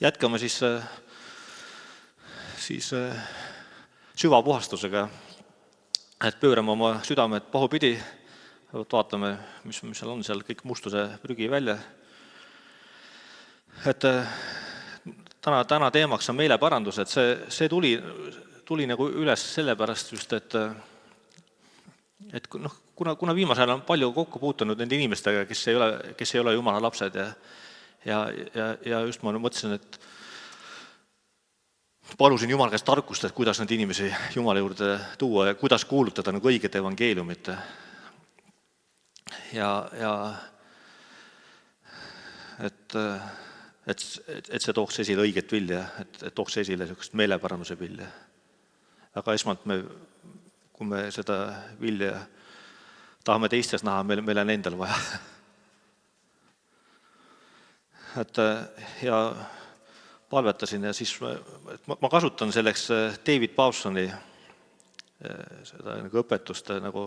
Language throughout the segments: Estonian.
Jätkame siis süvapuhastusega, et pöörame oma südamed pahupidi, vaatame, mis seal on, seal kõik mustuse prügi välja. Et täna teemaks on meeleparandus, et see tuli nagu üles sellepärast just, et kuna viimasel ajal on palju kokku puutunud nende inimestega, kes ei ole Jumala lapsed ja just ma mõtlesin, et palusin Jumala käest tarkust, et kuidas neid inimesi Jumala juurde tuua ja kuidas kuulutada nagu õiget evangeeliumit. Et see tooks esile õiget vilja, et tooks esile niisugust meeleparanduse vilja. Aga esmalt kui me seda vilja tahame teistes näha, meil on endal vaja. Ja palvetasin ja siis ma kasutan selleks David Pawsoni seda nagu õpetust nagu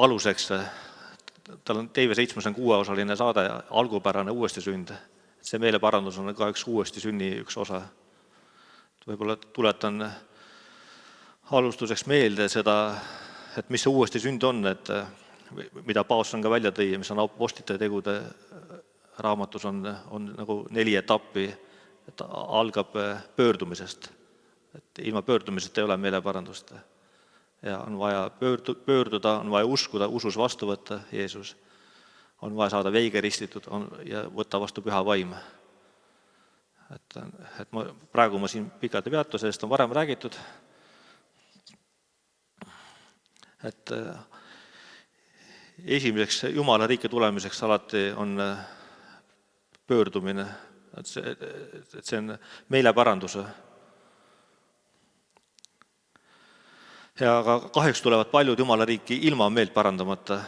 aluseks. Tal on TV 76-osaline saade Algupärane uuestisünd. See meeleparandus on ka üks uuestisünni üks osa. Võib-olla tuletan alustuseks meelde seda, et mis see uuestisünd on, et mida Pawson ka välja tõi, mis on Apostlite tegude raamatus on nagu 4 etappi, et algab pöördumisest. Et ilma pöördumisest ei ole meeleparandust. Ja on vaja pöörduda, on vaja uskuda, usus vastu võtta Jeesus. On vaja saada veige ristitud ja võtta vastu püha vaim. Et praegu ma siin pikalt ei peatu, sellest on varem räägitud. Et esimeseks Jumala riiki tulemiseks alati on pöördumine, et see on meeleparandus. Ja aga kahjuks tulevad paljud Jumala riiki ilma meelt parandamata.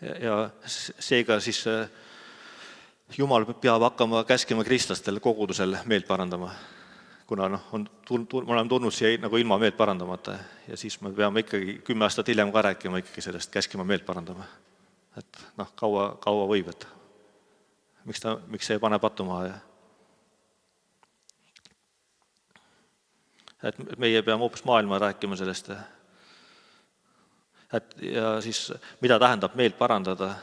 Ja seega siis Jumal peab hakkama käskima kristlastel kogudusel meelt parandama, kuna me oleme tulnud siia nagu ilma meelt parandamata ja siis me peame ikkagi 10 aastat hiljem ka rääkima ikkagi sellest käskima meelt parandama. Et kaua võib, et miks see ei pane pattu maha. Et meie peame hoopis maailma rääkima sellest. Ja siis, mida tähendab meelt parandada?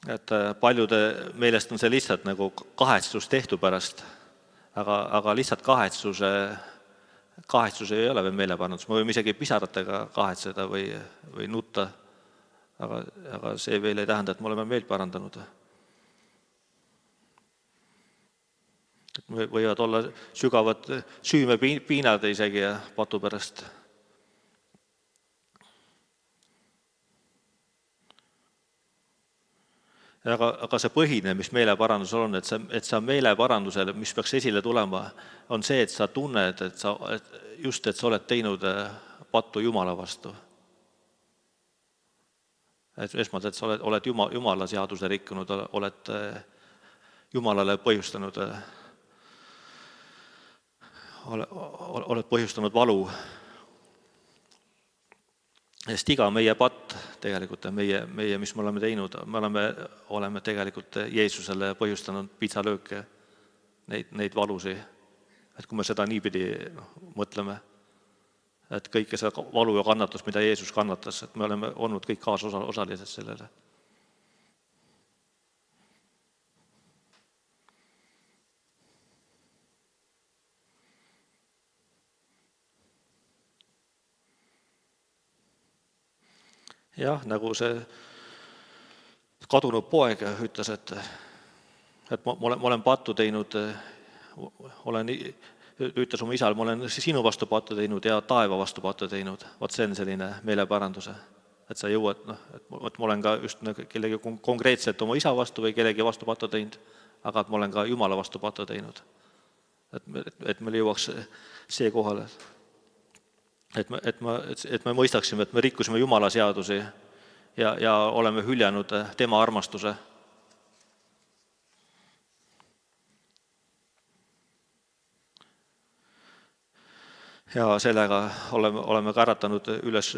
Et paljude meelest on see lihtsalt nagu kahetsus tehtu pärast, aga lihtsalt kahetsus ei ole veel meeleparandus. Me võime isegi pisaratega kahetseda või nutta, aga see veel ei tähenda, et me oleme meelt parandanud. Võivad olla sügavad süümepiinad isegi patu pärast. Aga see põhine, mis meeleparandusel on, et sa meeleparandusel, mis peaks esile tulema, on see, et sa tunned, et sa oled teinud pattu Jumala vastu. Esmalt, et sa oled Jumala seaduse rikkunud, oled Jumalale oled põhjustanud valu. Sest iga meie patt tegelikult, meie, mis me oleme teinud, me oleme tegelikult Jeesusele põhjustanud pitsalööke, neid valusi. Et kui me seda niipidi mõtleme, et kõike seda valu ja kannatust, mida Jeesus kannatas, et me oleme olnud kõik kaasosalised sellele. Jah, nagu see kadunud poeg ütles, et ma olen pattu teinud, ütles oma isal, ma olen sinu vastu pattu teinud ja taeva vastu pattu teinud. Vaat see on selline meeleparanduse, et sa jõuad, et ma olen ka just kellegi konkreetselt oma isa vastu või kellegi vastu pattu teinud, aga et ma olen ka Jumala vastu pattu teinud. Et meil jõuaks see kohale. Et me mõistaksime, et me rikkusime Jumala seadusi ja oleme hüljanud tema armastuse. ja sellega oleme ka äratanud üles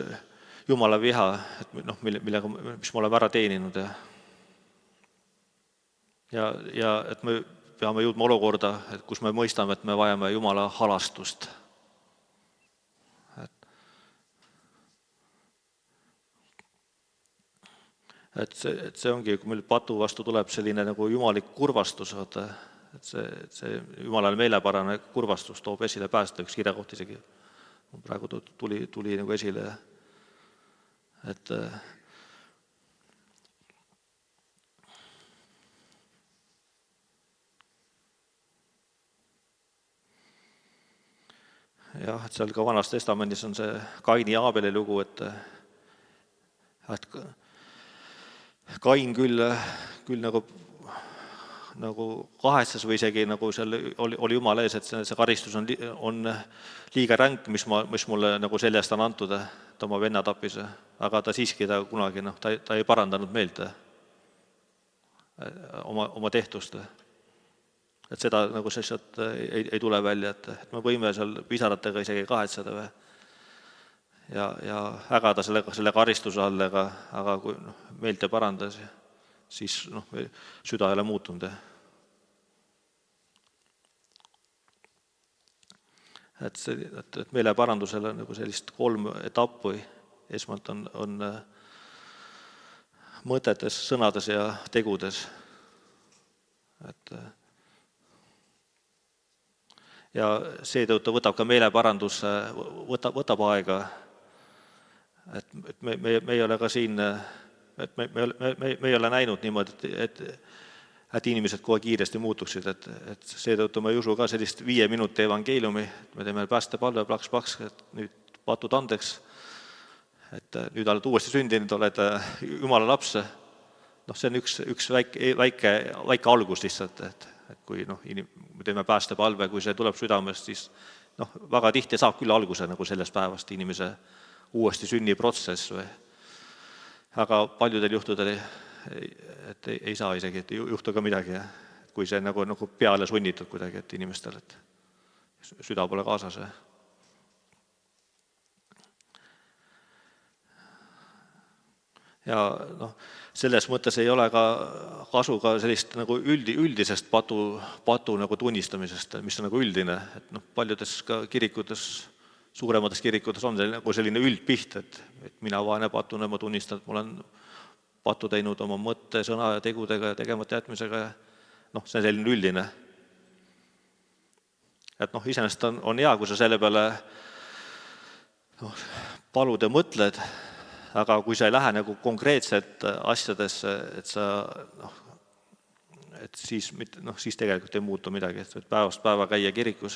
Jumala viha, et millega, mis me oleme ära teeninud. Ja et me peame jõudma olukorda, et kus me mõistame, et me vajame Jumala halastust. Et see ongi, kui meil patu vastu tuleb selline nagu jumalik kurvastus, et see Jumalale meelepärane kurvastus toob esile päästa, üks kirjakoht isegi praegu tuli nagu esile, et jah, et seal ka Vanas Testamendis on see Kaini ja Aabeli lugu, et Kain küll nagu kahetsas või isegi nagu seal oli Jumala ees, et see karistus on liiga ränk, mis mulle nagu seljast on antud, ta oma venna tappis, aga ta siiski kunagi, ta ei parandanud meelt oma tehtust. Et seda nagu sealt ei tule välja, et me võime seal pisaratega isegi kahetseda ja ägada selle karistuse all, aga kui meelt ei paranda, siis süda ei ole muutunud. Et meeleparandusel on nagu sellist 3 etappi. Esmalt on mõtetes, sõnades ja tegudes. Ja seetõttu võtab ka meeleparandus, võtab aega. Et me ei ole ka siin, et me ei ole näinud niimoodi, et inimesed kohe kiiresti muutuksid, et seetõttu ma ei usu ka sellist 5 minuti evangeeliumi, et me teeme päästepalve plaks, et nüüd patud andeks, et nüüd oled uuesti sündinud, oled Jumala laps. See on üks väike algus lihtsalt, et kui me teeme päästepalve, kui see tuleb südamest, siis väga tihti saab küll alguse nagu sellest päevast inimese uuesti sünniprotsess või. Aga paljudel juhtudel et ei saa isegi, et ei juhtu ka midagi, kui see nagu peale sunnitud kuidagi, et inimestel, et süda pole kaasas. Ja selles mõttes ei ole ka kasu ka sellist nagu üldisest patu nagu tunnistamisest, mis on nagu üldine, et paljudes ka kirikutes, suuremates kirikutes on nagu selline üldpiht, et mina vaene patuna, ma tunnistan, et ma olen patu teinud oma mõtte, sõna ja tegudega ja tegemata jätmisega. See on selline üldine. Et iseenesest on hea, kui sa selle peale palud ja mõtled, aga kui sa ei lähe nagu konkreetselt asjadesse, et siis tegelikult ei muutu midagi, et päevast päeva käia kirikus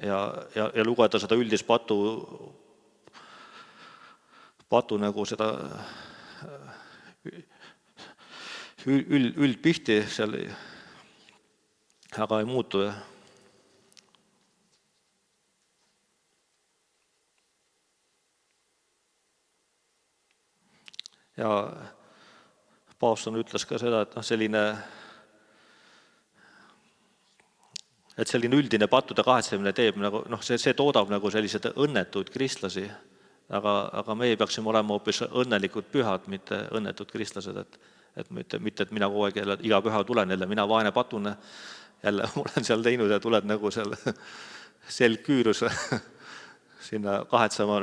ja lugeda seda üldist patu nagu seda üldpihti seal, aga ei muutu. Ja Paavston ütles ka seda, et selline üldine pattude kahetsemine teeb, see toodab nagu sellised õnnetuid kristlasi, aga meie peaksime olema hoopis õnnelikud pühad, mitte õnnetud kristlased, et mitte, et mina kogu aeg jälle iga püha tulen jälle, mina vaene patune, jälle olen seal teinud ja tuled nagu seal selgküürus sinna kahetsema,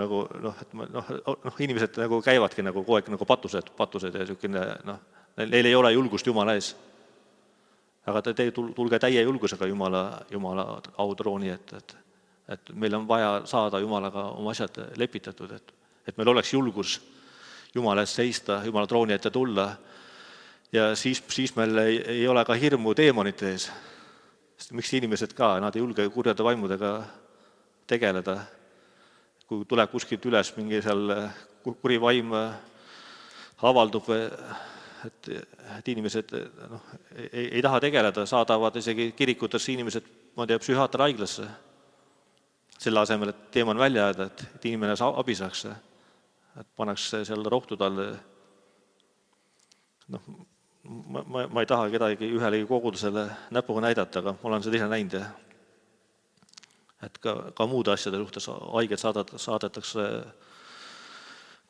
inimesed nagu käivadki nagu kogu aeg nagu patused ja selline, neil ei ole julgust Jumala ees. Aga tulge täie julgusega Jumala autrooni, et meil on vaja saada Jumalaga oma asjad lepitatud, et meil oleks julgus Jumala ees seista, Jumala trooni ette tulla ja siis meil ei ole ka hirmu teemonite ees. Sest miks inimesed ka, nad ei julge kurjade vaimudega tegeleda. Kui tuleb kuskilt üles mingi seal kuri vaim avaldub, et inimesed ei taha tegeleda, saadavad isegi kirikutesse inimesed, psühhiaater haiglasse. Selle asemel, et teemon välja jääda, et inimene abi saaks, et pannakse seal rohtu talle. Ma ei taha kedagi ühelegi kogudusele näpuga näidata, aga ma olen seda ise näinud. et ka muude asjade suhtes haiged saadetakse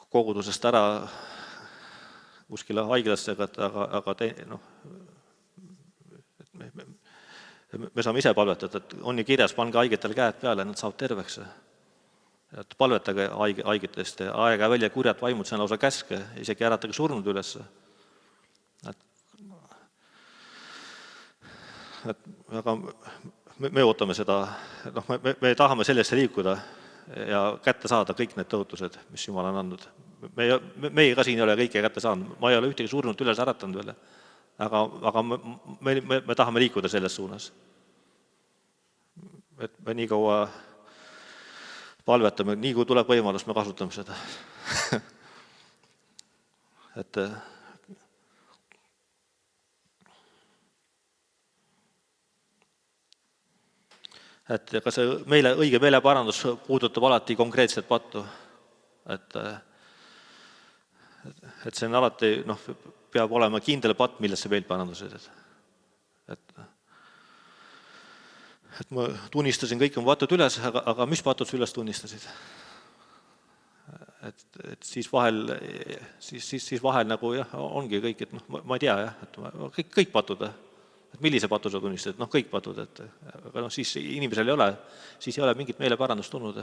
kogudusest ära kuskile haiglasse, aga me saame ise palvetada, et on ju kirjas, pange haigetele käed peale, nad saavad terveks. Et palvetage haigetest ja aega välja kurjad vaimud, see on lausa käske, isegi äratage surnud üles. Aga me ootame seda, me tahame sellesse liikuda ja kätte saada kõik need tõotused, mis Jumal on andnud. Meie ka siin ei ole kõike kätte saanud, ma ei ole ühtegi surnud üles äratanud veel, aga me tahame liikuda selles suunas. Et me nii kaua palvetame, nii kui tuleb võimalus, me kasutame seda. Et ka see õige meeleparandus puudutab alati konkreetset pattu. Et see on alati, peab olema kindel patt, millesse meelparandused. Et ma tunnistasin kõik oma patud üles, aga mis patud üles tunnistasid? Et siis vahel nagu ongi kõik, et ma ei tea, et kõik patud. Et millise patu sa tunnistad? Kõik patud. Aga siis inimesel ei ole mingit meeleparandust tulnud.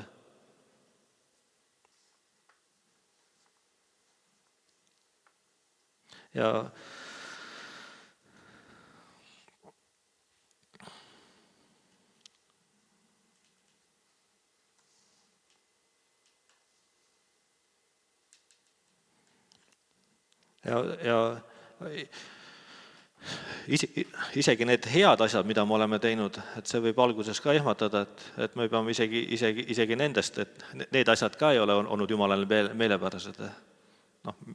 Ja isegi need head asjad, mida me oleme teinud, et see võib alguses ka ehmatada, et me peame isegi nendest, et need asjad ka ei ole olnud Jumalale meelepärased.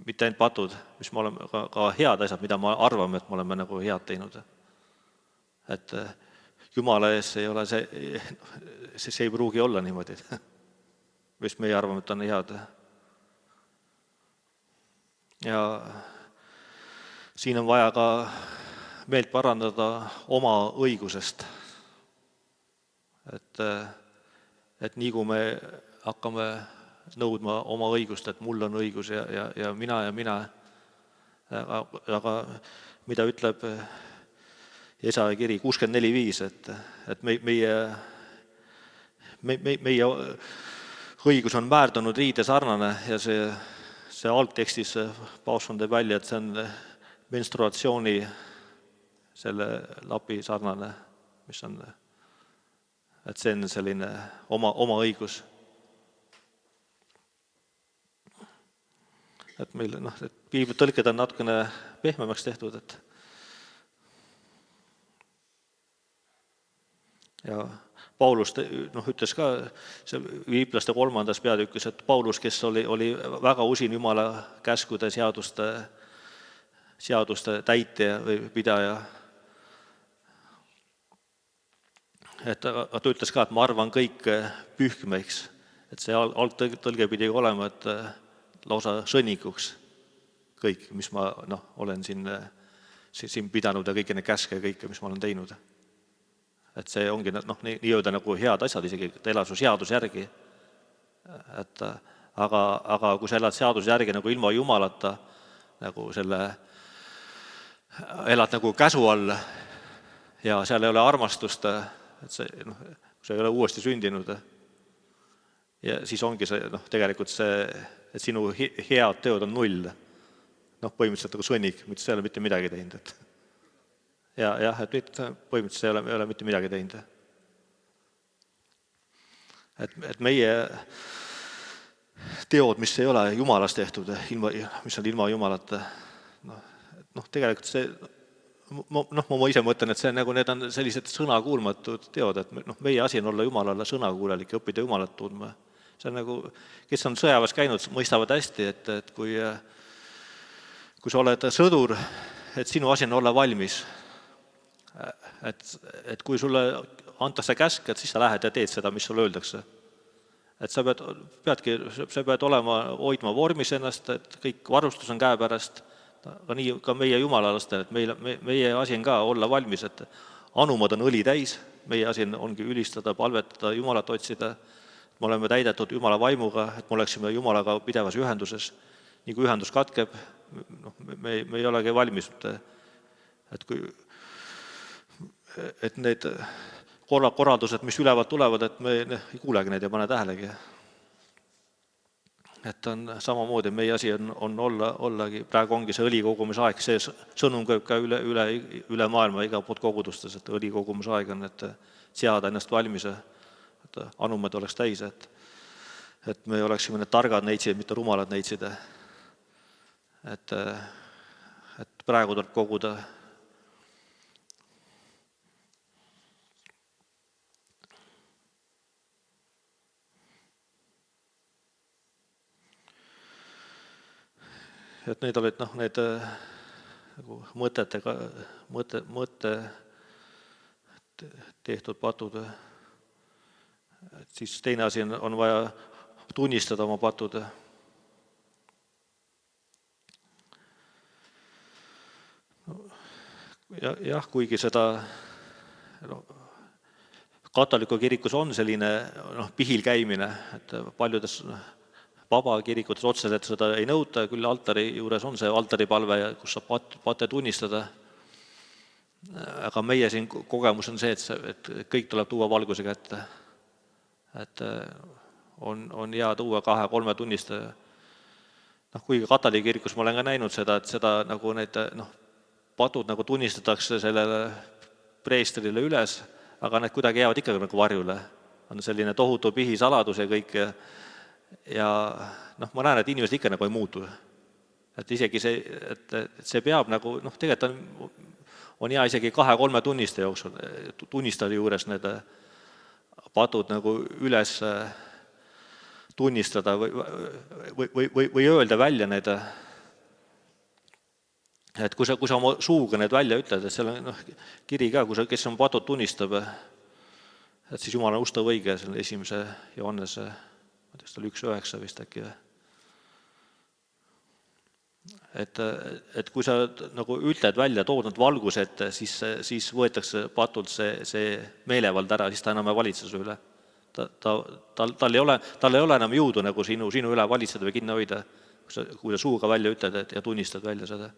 Mitte ainult patud, mis me oleme ka head asjad, mida me arvame, et me oleme nagu head teinud. Et Jumala ees ei ole see ei pruugi olla niimoodi, mis meie arvame, et on head. Ja siin on vaja ka meelt parandada oma õigusest. Et nii kui me hakkame nõudma oma õigust, et mul on õigus ja mina, aga mida ütleb Jesaja kiri 64:5, et meie õigus on määrdunud riide sarnane ja see algtekstis Paulson teeb välja, et see on menstruatsiooni selle lapi sarnane, mis on, et see on selline oma õigus. Et meil, et piiblitõlked on natukene pehmemaks tehtud, ja Paulus ütles ka, see Filiplaste 3. peatükis, et Paulus, kes oli väga usin Jumala käskude seaduste täitja või pidaja, et ta ütles ka, et ma arvan kõik pühkmeks, et see algtõlge pidi olema, et lausa sõnnikuks kõik, mis ma olen siin pidanud ja kõiki neid käske ja kõike, mis ma olen teinud. Et see ongi nii-öelda nagu head asjad, isegi ta elas seaduse järgi. Aga kui sa elad seaduse järgi nagu ilma Jumalata, nagu elad nagu käsu all ja seal ei ole armastust, et sa ei ole uuesti sündinud, ja siis ongi see, tegelikult see, et sinu head teod on 0. Põhimõtteliselt nagu sõnnik, mitte see ei ole mitte midagi teinud. Et põhimõtteliselt ei ole mitte midagi teinud. Et meie teod, mis ei ole Jumalast tehtud, mis on ilma Jumalata, tegelikult see, ma ise mõtlen, et need on sellised sõnakuulmatud teod, et meie asi on olla Jumalale sõnakuulelik ja õppida Jumalat tundma. See on nagu, kes on sõjaväes käinud, mõistavad hästi, et kui sa oled sõdur, et sinu asi on olla valmis. Et kui sulle antakse käsk, et siis sa lähed ja teed seda, mis sulle öeldakse. Et sa pead olema, hoidma vormis ennast, et kõik varustus on käepärast, aga nii ka meie jumalalastele, et meie asi on ka olla valmis, et anumad on õli täis, meie asi ongi ülistada, palvetada, Jumalat otsida, me oleme täidetud Jumala vaimuga, et me oleksime Jumalaga pidevas ühenduses. Nii kui ühendus katkeb, me ei olegi valmis, et need korraldused, mis ülevalt tulevad, et me ei kuulegi neid ja pane tähelegi. Et on samamoodi, meie asi on ollagi, praegu ongi see õlikogumisaeg, see sõnum käib ka üle maailma iga poolt kogudustes, et õlikogumisaeg on, et seada ennast valmis, et anumad oleks täis, et me oleksime need targad neitsid, mitte rumalad neitsid. Et praegu tuleb koguda. Et need olid need nagu mõtte tehtud patud. Et siis teine asi on vaja tunnistada oma patud. Jah, kuigi seda katoliku kirikus on selline pihil käimine, et paljudes vaba kirikutes otseselt seda ei nõuta, küll altari juures on see altaripalve, kus saab pate tunnistada. Aga meie siin kogemus on see, et kõik tuleb tuua valguse kätte. Et on hea tuua 2-3 tunnistaja. Kuigi katoliku kirikus ma olen ka näinud seda, et seda nagu need patud nagu tunnistatakse sellele preestrile üles, aga need kuidagi jäävad ikkagi nagu varjule. On selline tohutu pihisaladus ja kõik. Ja ma näen, et inimesed ikka nagu ei muutu. Et isegi see peab nagu, tegelikult on hea isegi 2-3 tunnistaja juures need patud nagu üles tunnistada või öelda välja need. Et kui sa oma suuga need välja ütled, et seal on kiri ka, kes on patud tunnistab, et siis Jumal on ustav õige, see on 1. Johannese, ma teaks, ta oli 1.9 vist äkki. Et kui sa nagu ütled välja, tood nad valguse ette, siis võetakse patult see meelevald ära, siis ta enam ei valitsuse üle. Tal ei ole enam jõudu nagu sinu üle valitseda või kinni hoida, kui sa suuga välja ütled ja tunnistad välja seda.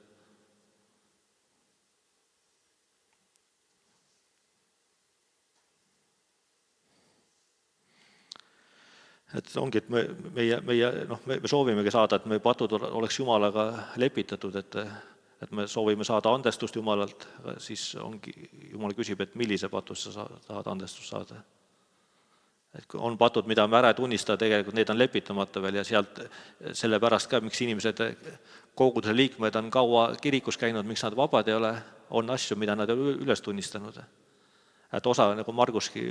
Et ongi, et me soovimegi saada, et meie patud oleks Jumalaga lepitatud, et me soovime saada andestust Jumalalt, siis ongi, Jumal küsib, et millise patust sa tahad andestust saada. Et on patud, mida me ära tunnistada, tegelikult need on lepitamata veel ja sealt sellepärast ka, miks inimesed, koguduse liikmed on kaua kirikus käinud, miks nad vabad ei ole, on asju, mida nad ei üles tunnistanud. Et osa, nagu Marguski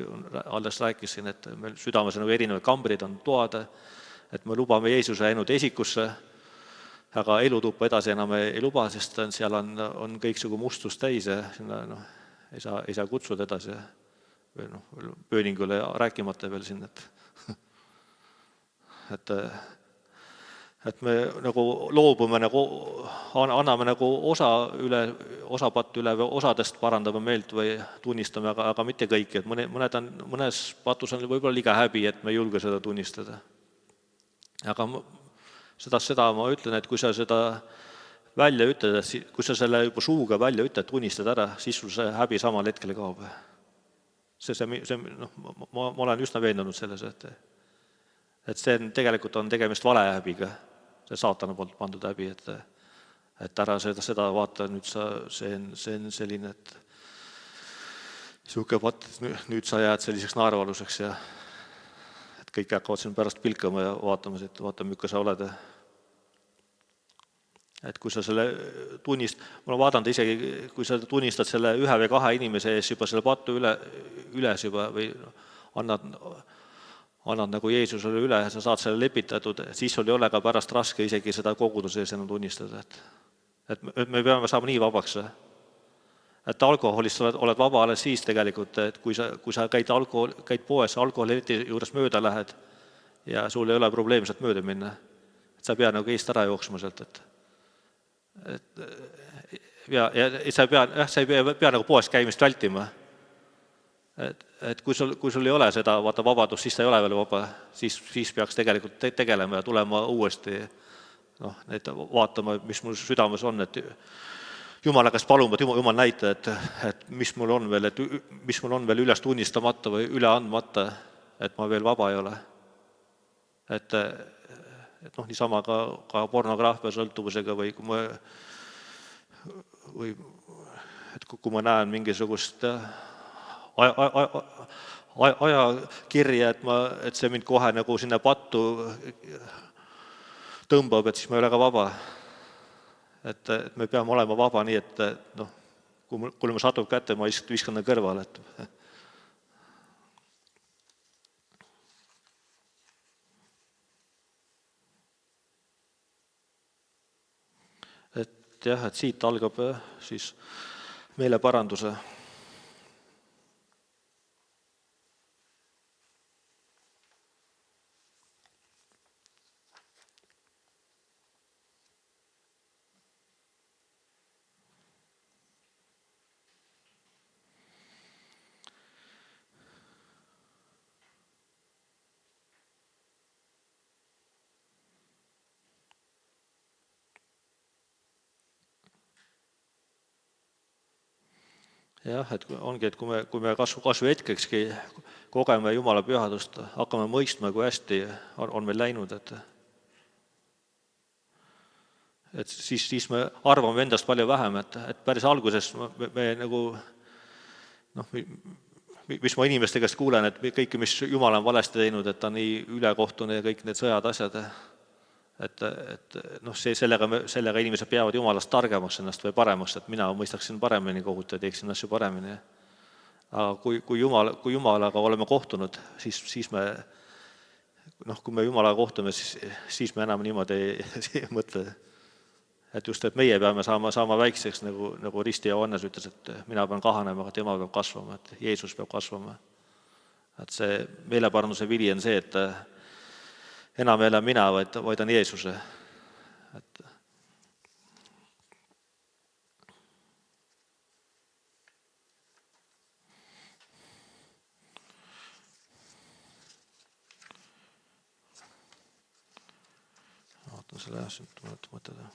alles rääkis siin, et meil südames on erinevad kambrid, on toad, et me lubame Jeesuse ainult esikusse, aga elutuppa edasi enam ei luba, sest seal on kõiksugu mustust täis ja ei saa kutsuda edasi. Pööningule rääkimata veel siin, et me nagu loobume, anname nagu osa pattu üle või osadest parandame meelt või tunnistame, aga mitte kõiki. Et mõnes patus on võib-olla liiga häbi, et me ei julge seda tunnistada. Aga seda ma ütlen, et kui sa seda välja ütled, kui sa selle juba suuga välja ütled, tunnistad ära, siis sul see häbi samal hetkel kaob. Ma olen üsna veendunud selles, et see tegelikult on tegemist valehäbiga, see saatana poolt pandud häbi, et ära seda vaata, nüüd see on selline, et nüüd sa jääd selliseks naerualuseks ja et kõik hakkavad siin pärast pilkama ja vaatama, milline sa oled. Et kui sa selle ma olen vaadanud isegi, kui sa tunnistad selle 1 või 2 inimese ees juba selle pattu üles juba või annad nagu Jeesusele üle ja sa saad selle lepitatud, siis sul ei ole ka pärast raske isegi seda koguduse ees enam tunnistada. Et me peame saama nii vabaks. Et alkoholist oled vaba alles siis tegelikult, et kui sa käid poes, alkoholileti juures mööda lähed ja sul ei ole probleem sealt mööda minna. Et sa pead nagu eest ära jooksma sealt, ja sa ei pea nagu poes käimist vältima, Et kui sul ei ole seda vabadust, siis ta ei ole veel vaba, siis peaks tegelikult tegelema ja tulema uuesti vaatama, mis mul südames on, et Jumala käest paluma, et Jumal näita, et mis mul on veel üles tunnistamata või üle andmata, et ma veel vaba ei ole. Et niisama ka pornograafia sõltuvusega või kui ma näen mingisugust ajakirja, et see mind kohe nagu sinna pattu tõmbab, et siis ma ei ole ka vaba. Et me peame olema vaba nii, et kui ma satub kätte, ma viskan kõrvale. Et siit algab siis meeleparanduse. Jah, et ongi, et kui me kasvu hetkekski kogeme Jumala pühadust, hakkame mõistma, kui hästi on meil läinud, et siis me arvame endast palju vähem, et päris alguses me nagu, mis ma inimeste käest kuulen, et kõike, mis Jumal on valesti teinud, et ta on nii ülekohtune ja kõik need sõjad, asjad, et sellega inimesed peavad Jumalast targemaks ennast või paremaks, et mina mõistaksin paremini kohut ja teeksin asju paremini. Aga kui Jumalaga oleme kohtunud, siis me, kui me Jumalaga kohtume, siis me enam niimoodi ei mõtle. Et just, et meie peame saama väikseks, nagu Risti Johannes ütles, et mina pean kahanema, aga tema peab kasvama, et Jeesus peab kasvama. Et see meeleparanduse vili on see, et enam ei ole mina, vaid on Jeesuse. Vaatan selle mõtleda.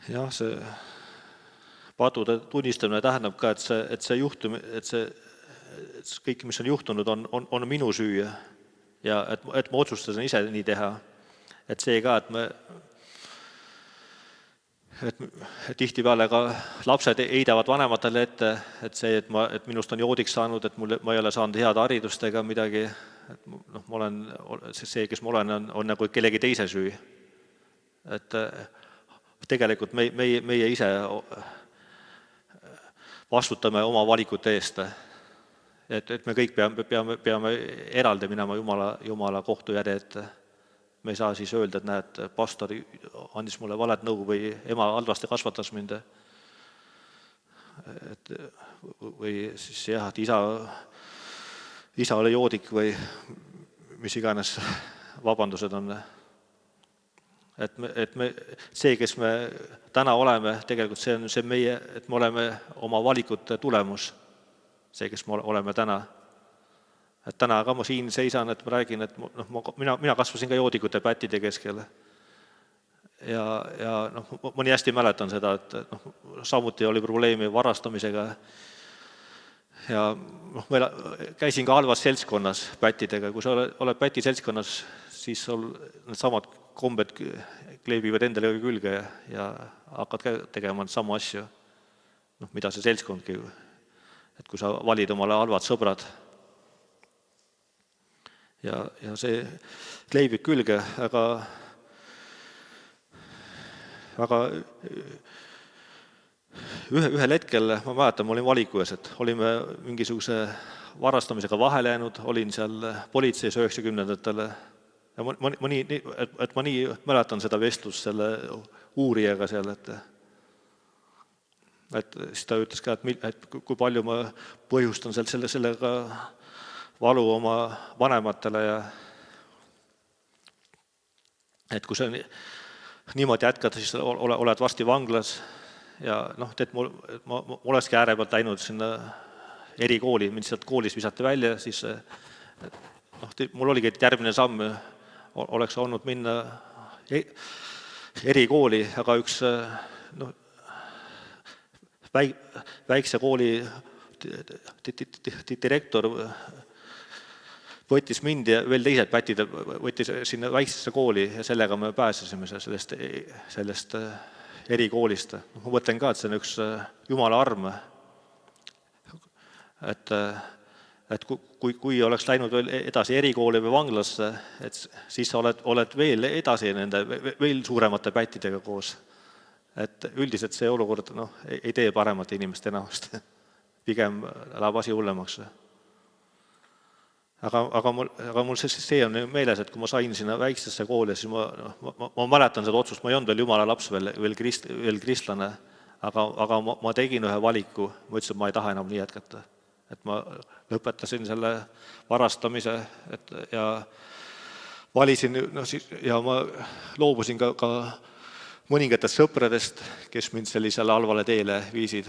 Jah, see padude tunnistamine tähendab ka, et see juhtum, et kõik, mis on juhtunud, on minu süü ja et ma otsustasin ise nii teha. Et see ka, et tihtipeale ka lapsed heidavad vanematele ette, et minust on joodiks saanud, et ma ei ole saanud head haridust ega midagi, et ma olen, see, kes ma olen, on nagu kellegi teise süü. Et tegelikult meie ise vastutame oma valikute eest. Et me kõik peame eraldi minema Jumala kohtujärje ette. Me ei saa siis öelda, et näed, pastor andis mulle valet nõu või ema halvasti kasvatas mind. Või siis jah, et isa oli joodik või mis iganes vabandused on. Et see, kes me täna oleme, tegelikult see on see meie, et me oleme oma valikute tulemus, see, kes me oleme täna. Et täna ka ma siin seisan, et ma räägin, et mina kasvasin ka joodikute pättide keskel. Ja ma nii hästi mäletan seda, et samuti oli probleemi varastamisega. Ja ma käisin ka halvas seltskonnas pättidega. Kui sa oled päti seltskonnas, siis sul need samad kombed kleebivad endale külge ja hakkad tegema samu asju, mida see seltskondki, et kui sa valid omale halvad sõbrad ja see kleebib külge, aga ühel hetkel, ma mäletan, ma olin valiku ees, et olime mingisuguse varastamisega vahele jäänud, olin seal politseis 90-ndatele. Ja ma nii mäletan seda vestlust selle uurijaga seal, Et siis ta ütles ka, et kui palju ma põhjustan sellega valu oma vanematele ja et kui sa niimoodi jätkad, siis oled varsti vanglas ja ma olekski ääre pealt läinud sinna erikooli, mind sealt koolis visati välja, siis mul oligi, et järgmine samm oleks olnud minna erikooli, aga üks väikse kooli direktor võttis mind ja veel teised pätid võttis sinna väiksesse kooli ja sellega me pääsesime sellest erikoolist. Ma mõtlen ka, et see on üks Jumala arm, et kui oleks läinud veel edasi erikooli või vanglasse, et siis sa oled veel edasi nende veel suuremate pättidega koos. Et üldiselt see olukord ei tee paremat inimest enamast. Pigem läheb asi hullemaks. Aga mul see on meeles, et kui ma sain sinna väiksesse kooli, siis ma mäletan seda otsust, ma ei olnud veel Jumala laps, veel kristlane, aga ma tegin ühe valiku, ma ütlesin, et ma ei taha enam nii jätkata. Et ma lõpetasin selle varastamise ja valisin ja ma loobusin ka mõningatest sõpradest, kes mind sellisele halvale teele viisid.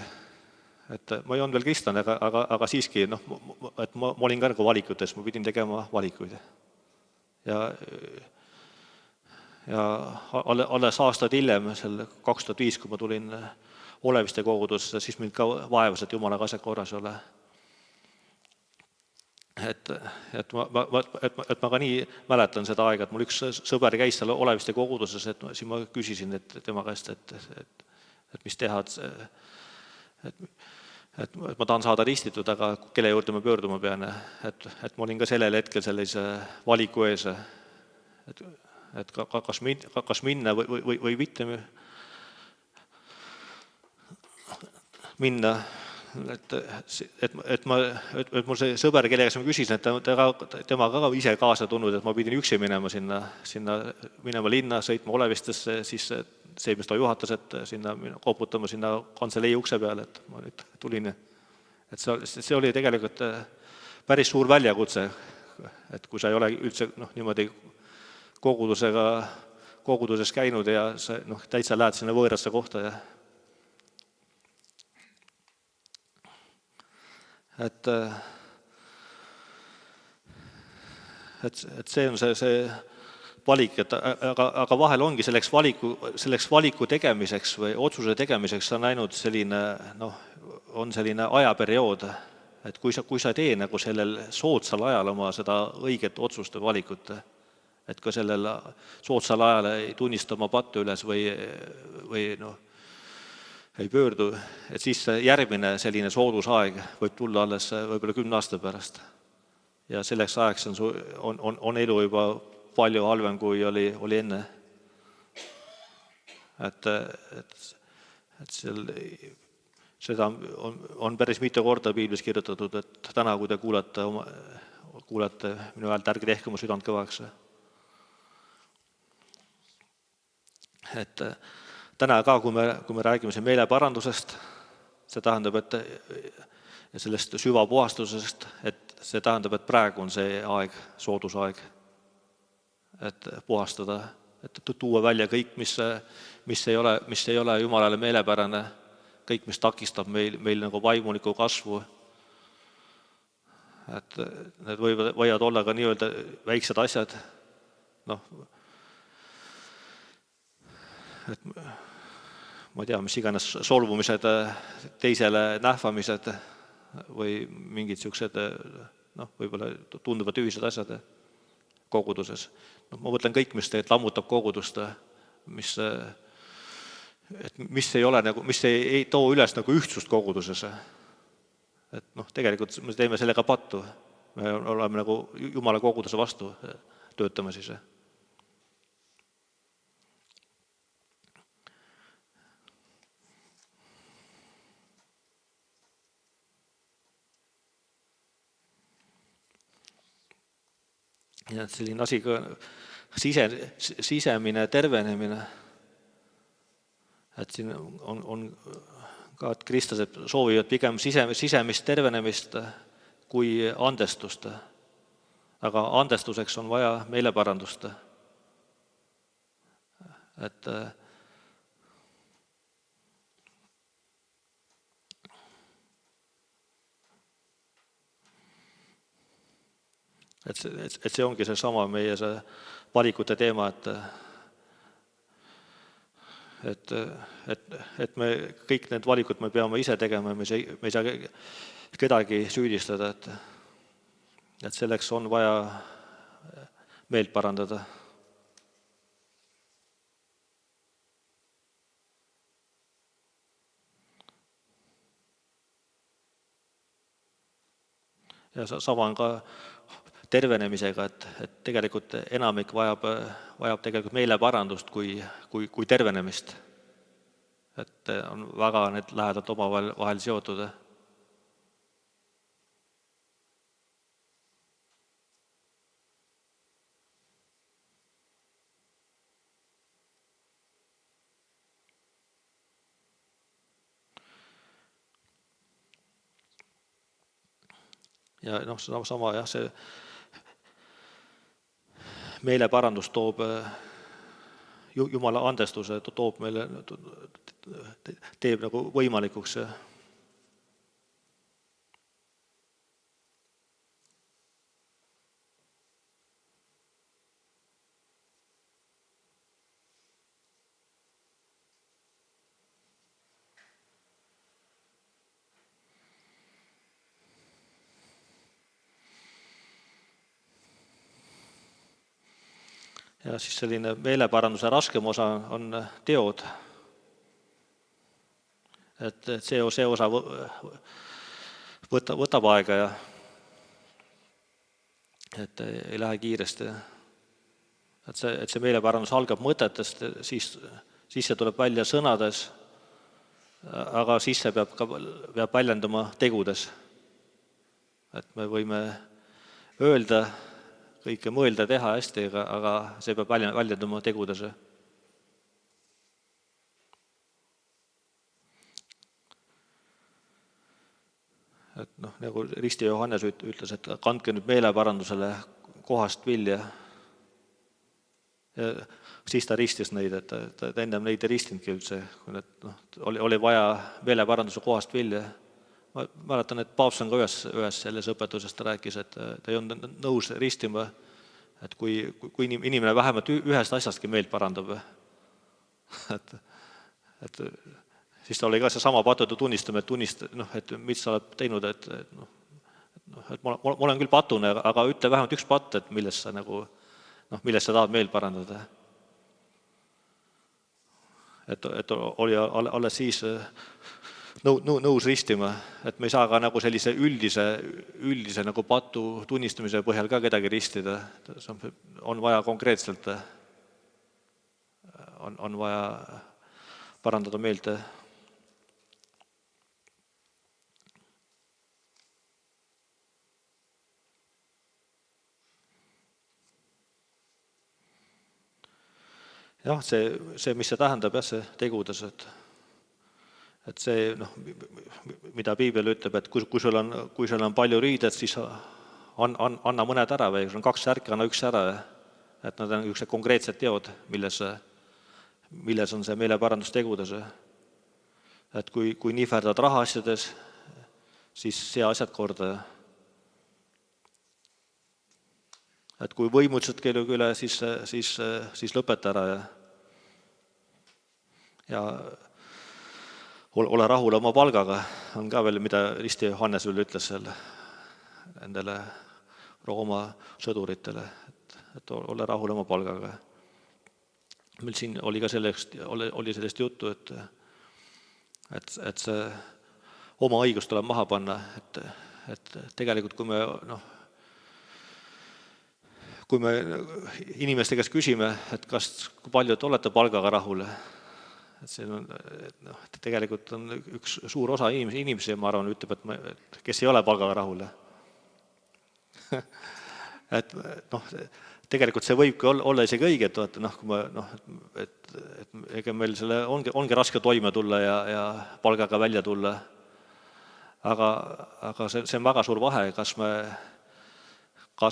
Et ma ei olnud veel kristlane, aga siiski, et ma olin ka valikutes, ma pidin tegema valikuid. Ja alles aastad hiljem, 2005, kui ma tulin Oleviste kogudusse, siis mind ka vaevas, et Jumalaga asjad korras ole. Et ma ka nii mäletan seda aega, et mul üks sõber käis seal Oleviste koguduses, et siis ma küsisin tema käest, et mis teha, et ma tahan saada ristitud, aga kelle juurde ma pöörduma pean, et ma olin ka sellel hetkel sellise valiku ees, et kas minna või mitte minna. Et mul see sõber, kellega ma küsisin, et tema ka ise kaasa tulnud, et ma pidin üksi minema minema linna, sõitma Olevistesse, siis see, mis ta juhatas, et koputama sinna kanselei ukse peale, et ma nüüd tulin. Et see oli tegelikult päris suur väljakutse, et kui sa ei ole üldse niimoodi koguduses käinud ja sa täitsa lähed sinna võõrasse kohta ja et see on see valik, aga vahel ongi selleks valiku tegemiseks või otsuse tegemiseks on ainult selline ajaperiood, et kui sa tee sellel soodsal ajal oma seda õiget otsust või valikut, et ka sellel soodsal ajal ei tunnista oma pattu üles või ei pöördu, et siis järgmine selline soodusaeg võib tulla alles võib-olla 10 aasta pärast. Ja selleks ajaks on elu juba palju halvem, kui oli enne. Et seda on päris mitu korda piiblis kirjutatud, et täna, kui te kuulate minu häält, ärge tehke oma südant kõvaks. Et täna ka, kui me räägime siin meeleparandusest, see tähendab, et sellest süvapuhastusest, et see tähendab, et praegu on see aeg, soodusaeg, et puhastada, et tuua välja kõik, mis ei ole Jumalale meelepärane, kõik, mis takistab meil nagu vaimuliku kasvu. Et need võivad olla ka nii-öelda väiksed asjad, et ma ei tea, mis iganes solvumised, teisele nähvamised või mingid sellised, võib-olla tunduvad ühised asjad koguduses. Ma mõtlen kõik, mis lammutab kogudust, mis ei too üles ühtsust koguduses. Et tegelikult me teeme sellega pattu. Me oleme Jumala koguduse vastu, töötame siis. Ja selline asi ka sisemine tervenemine, et siin on ka et kristlased soovivad pigem sisemist tervenemist kui andestust. Aga andestuseks on vaja meeleparandust. Et see ongi see sama meie see valikute teema, et me kõik need valikud me peame ise tegema, me ei saa kedagi süüdistada, et selleks on vaja meelt parandada. Ja sama on ka tervenemisega, et tegelikult enamik vajab tegelikult meeleparandust kui tervenemist. Et on väga need lähedalt omavahel seotud. Ja sama jah, see meeleparandus toob Jumala andestuse, toob meile, teeb nagu võimalikuks. Ja siis selline meeleparanduse raskem osa on teod. Et see osa võtab aega ja et ei lähe kiiresti. Et see meeleparandus algab mõtetest, siis see tuleb välja sõnades, aga siis see peab väljendama tegudes. Et me võime öelda, kõike mõelda, teha hästi, aga see peab väljendama tegudes. Et nagu Risti Johannes ütles, et kandke nüüd meeleparandusele kohast vilja. Ja siis ta ristis neid, et ta ennem neid ei ristinudki üldse, kui oli vaja meeleparanduse kohast vilja. Ma mäletan, et Paavs on ka ühes selles õpetuses, ta rääkis, et ta ei olnud nõus ristima, et kui inimene vähemalt ühest asjastki meelt parandab. Et siis ta oli ka see sama patude tunnistamine, et mis sa oled teinud, et ma olen küll patune, aga ütle vähemalt üks patt, et millest sa tahad meelt parandada. Et oli alles siis nõus ristima, et me ei saa ka nagu sellise üldise nagu patu tunnistamise põhjal ka kedagi ristida. On vaja konkreetselt, on vaja parandada meelt. Jah, see, mis see tähendab, see tegudes, et see, mida Piibel ütleb, et kui sul on palju riided, siis anna mõned ära või kui sul on 2 särki, anna 1 ära. Et nad on üks konkreetsed teod, milles on see meeleparandus tegudes. Et kui nihverdad rahaasjades, siis sea asjad korda. Et kui võimutsed kellegi üle, siis lõpeta ära ja ole rahul oma palgaga, on ka veel, mida Risti Johannes ütles seal nendele Rooma sõduritele, et ole rahul oma palgaga. Meil siin oli ka sellest juttu, et see oma õigus tuleb maha panna, et tegelikult kui me inimeste käest küsime, et kui palju te olete palgaga rahul, et see tegelikult on üks suur osa inimesi, ma arvan, ütleb, et kes ei ole palgaga rahul. et tegelikult see võibki olla isegi õige, et kui ma, et ega meil selle ongi raske toime tulla ja palgaga välja tulla. Aga see on väga suur vahe, kas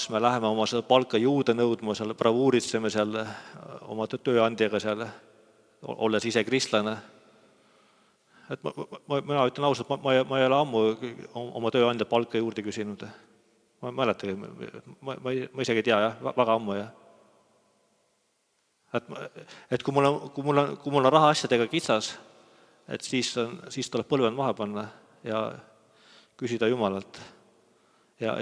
me läheme oma seda palka juurde nõudma, seal bravuuritseme seal oma tööandjaga seal, olles ise kristlane. Et mina ütlen ausalt, ma ei ole ammu oma tööandja palka juurde küsinud. Ma mäletagi, ma isegi ei tea, väga ammu. Et kui mul on raha asjadega kitsas, et siis tuleb põlvend maha panna ja küsida Jumalalt ja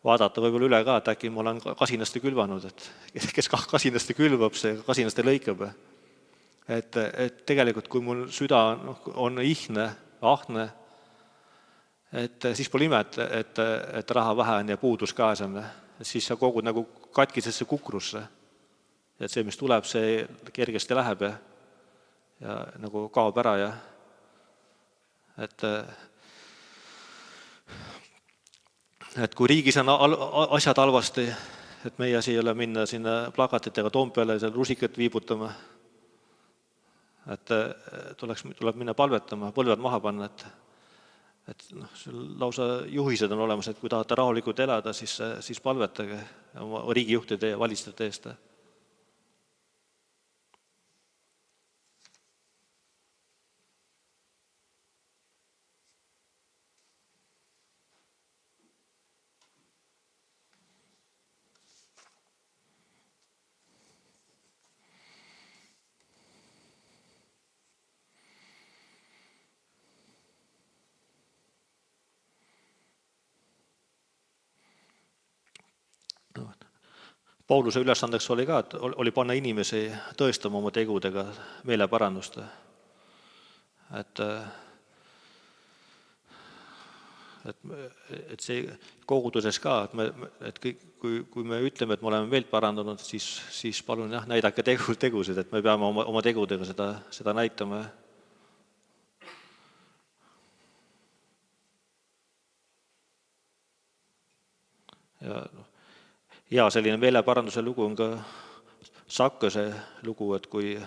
vaadata võib-olla üle ka, et äkki ma olen kasinasti külvanud, et kes kasinasti külvab, see kasinasti lõikab. Et tegelikult, kui mul süda on ihne, ahne, et siis pole ime, et raha vähe on ja puudus käes on. Et siis sa kogud nagu katkisesse kukrusse. Et see, mis tuleb, see kergesti läheb ja nagu kaob ära. Et kui riigis on asjad halvasti, et meie asi ei ole minna sinna plakatitega Toompeale ja seal rusikat viibutama, et tuleb minna palvetama, põlved maha panna, et lausa juhised on olemas, et kui tahate rahulikult elada, siis palvetage oma riigijuhtide ja valitsejate eest. Pauluse ülesandeks oli ka, et oli panna inimesi tõestama oma tegudega meeleparandust. Et see koguduses ka, et kui me ütleme, et me oleme meelt parandanud, siis palun näidake tegusid, et me peame oma tegudega seda näitama. Ja selline meeleparanduse lugu on ka Sakkeuse lugu, et kui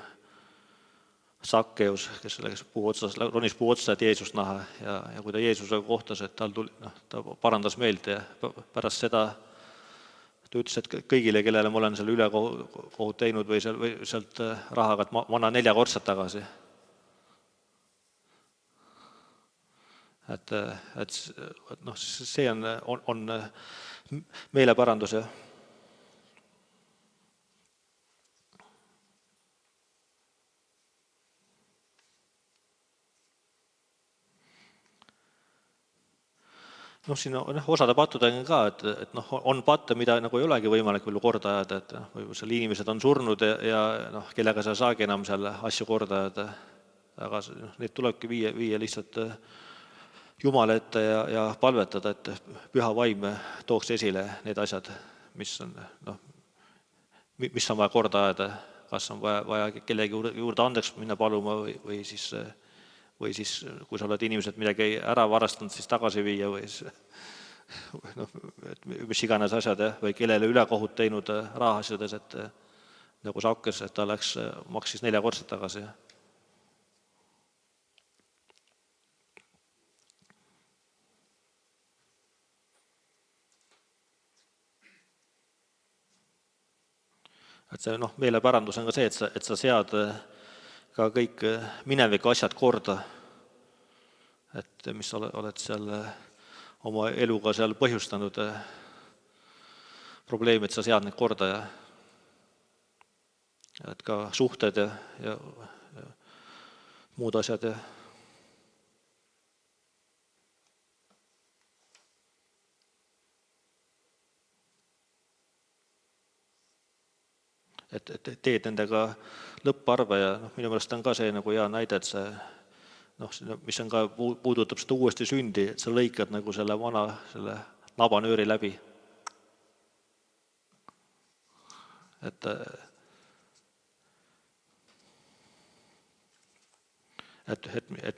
Sakkeus, kes ronis puu otsa, et Jeesust näha ja kui ta Jeesusega kohtas, et ta parandas meelt ja pärast seda ta ütles, et kõigile, kellele ma olen selle ülekohut teinud või sealt rahaga, et ma annan 4-kordselt tagasi. Et see on meeleparandus. Siin osade pattudega ka, et on patte, mida nagu ei olegi võimalik veel korda ajada, et või seal inimesed on surnud ja kellega sa saagi enam seal asju korda ajada, aga neid tulebki viia lihtsalt Jumala ette ja palvetada, et püha vaim tooks esile need asjad, mis on vaja korda ajada, kas on vaja kellegi juurde andeks minna paluma või siis kui sa oled inimesed midagi ära varastanud, siis tagasi viia või mis iganes asjad või kellele ülekohut teinud rahaasjades, et nagu Sakkes, et ta maksis 4-kordselt tagasi. Et see meeleparandus on ka see, et sa sead ka kõik mineviku asjad korda, et mis oled seal oma eluga seal põhjustanud probleemi, et sa sead need korda et ka suhted ja muud asjad. Et teed nendega lõpparve ja minu meelest on ka see nagu hea näide, et see, mis on ka puudutab seda uuesti sündi, et sa lõikad nagu selle vana nabanööri läbi. Et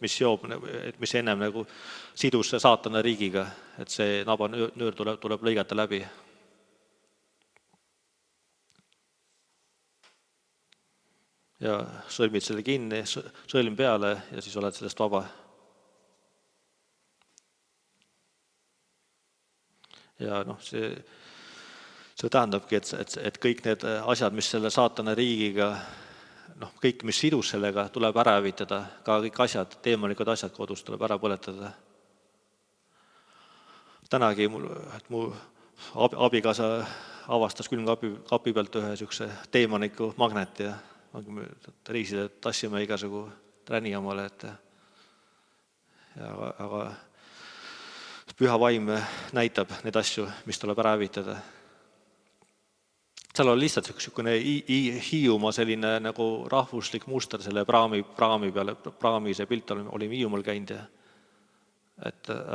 mis ennem nagu sidus saatana riigiga, et see nabanöör tuleb lõigata läbi. ja sõlmid selle kinni, sõlm peale ja siis oled sellest vaba. Ja see tähendabki, et kõik need asjad, mis selle saatana riigiga, kõik, mis sidus sellega, tuleb ära hävitada, ka kõik asjad, teemalikud asjad kodus tuleb ära põletada. Tänagi mu abikaasa avastas külmkapi pealt ühe niisuguse teemaniku magneti ja riisile tassime igasugu träni omale, aga püha vaim näitab neid asju, mis tuleb ära hävitada. Seal oli lihtsalt niisugune Hiiumaa selline nagu rahvuslik muster selle praami peale, praami see pilt oli Hiiumaal käinud ja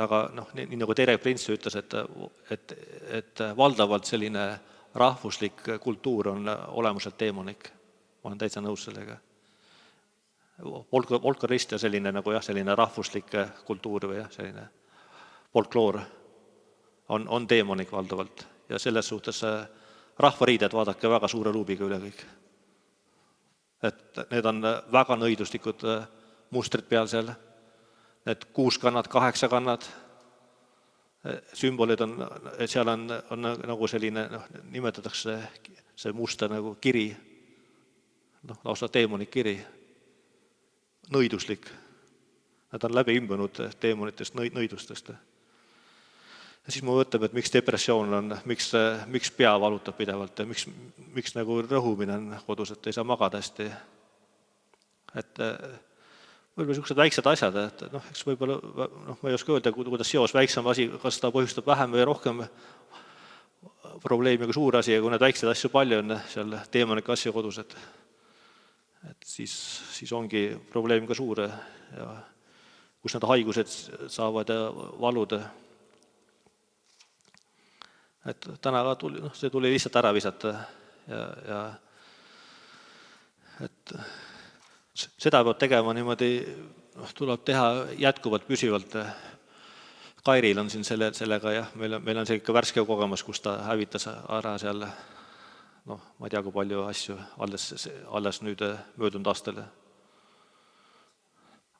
aga nii nagu Terek Prints ütles, et valdavalt selline rahvuslik kultuur on olemuselt teemonik. Ma olen täitsa nõus sellega. Folklorist ja selline rahvuslik kultuur või selline folkloor on teemonik valdavalt ja selles suhtes rahvariided vaadake väga suure luubiga üle kõik. Et need on väga nõiduslikud mustrid peal seal. Need 6 kannad, 8 kannad, sümbolid on, seal on nagu selline, nimetatakse see musta nagu kiri, lausa teemonik kiri, nõiduslik. Nad on läbi imbunud teemonitest, nõidustest. Ja siis mu mõtleb, et miks depressioon on, miks pea valutab pidevalt ja miks nagu rõhumine on kodus, et ei saa magada hästi. Et võib-olla niisugused väiksed asjad, et eks võib-olla, ma ei oska öelda, kuidas seos väiksem asi, kas ta põhjustab vähem või rohkem probleemi kui suur asi ja kui need väiksed asju palju on seal teemanika asju kodus, et siis ongi probleem ka suur ja kus need haigused saavad ja valud. Et täna ka see tuli lihtsalt ära visata ja et seda peab tegema niimoodi, tuleb teha jätkuvalt püsivalt. Kairil on siin sellega ja meil on see ikka värske kogemus, kus ta hävitas ära seal, ma ei tea, kui palju asju alles nüüd möödunud aastal.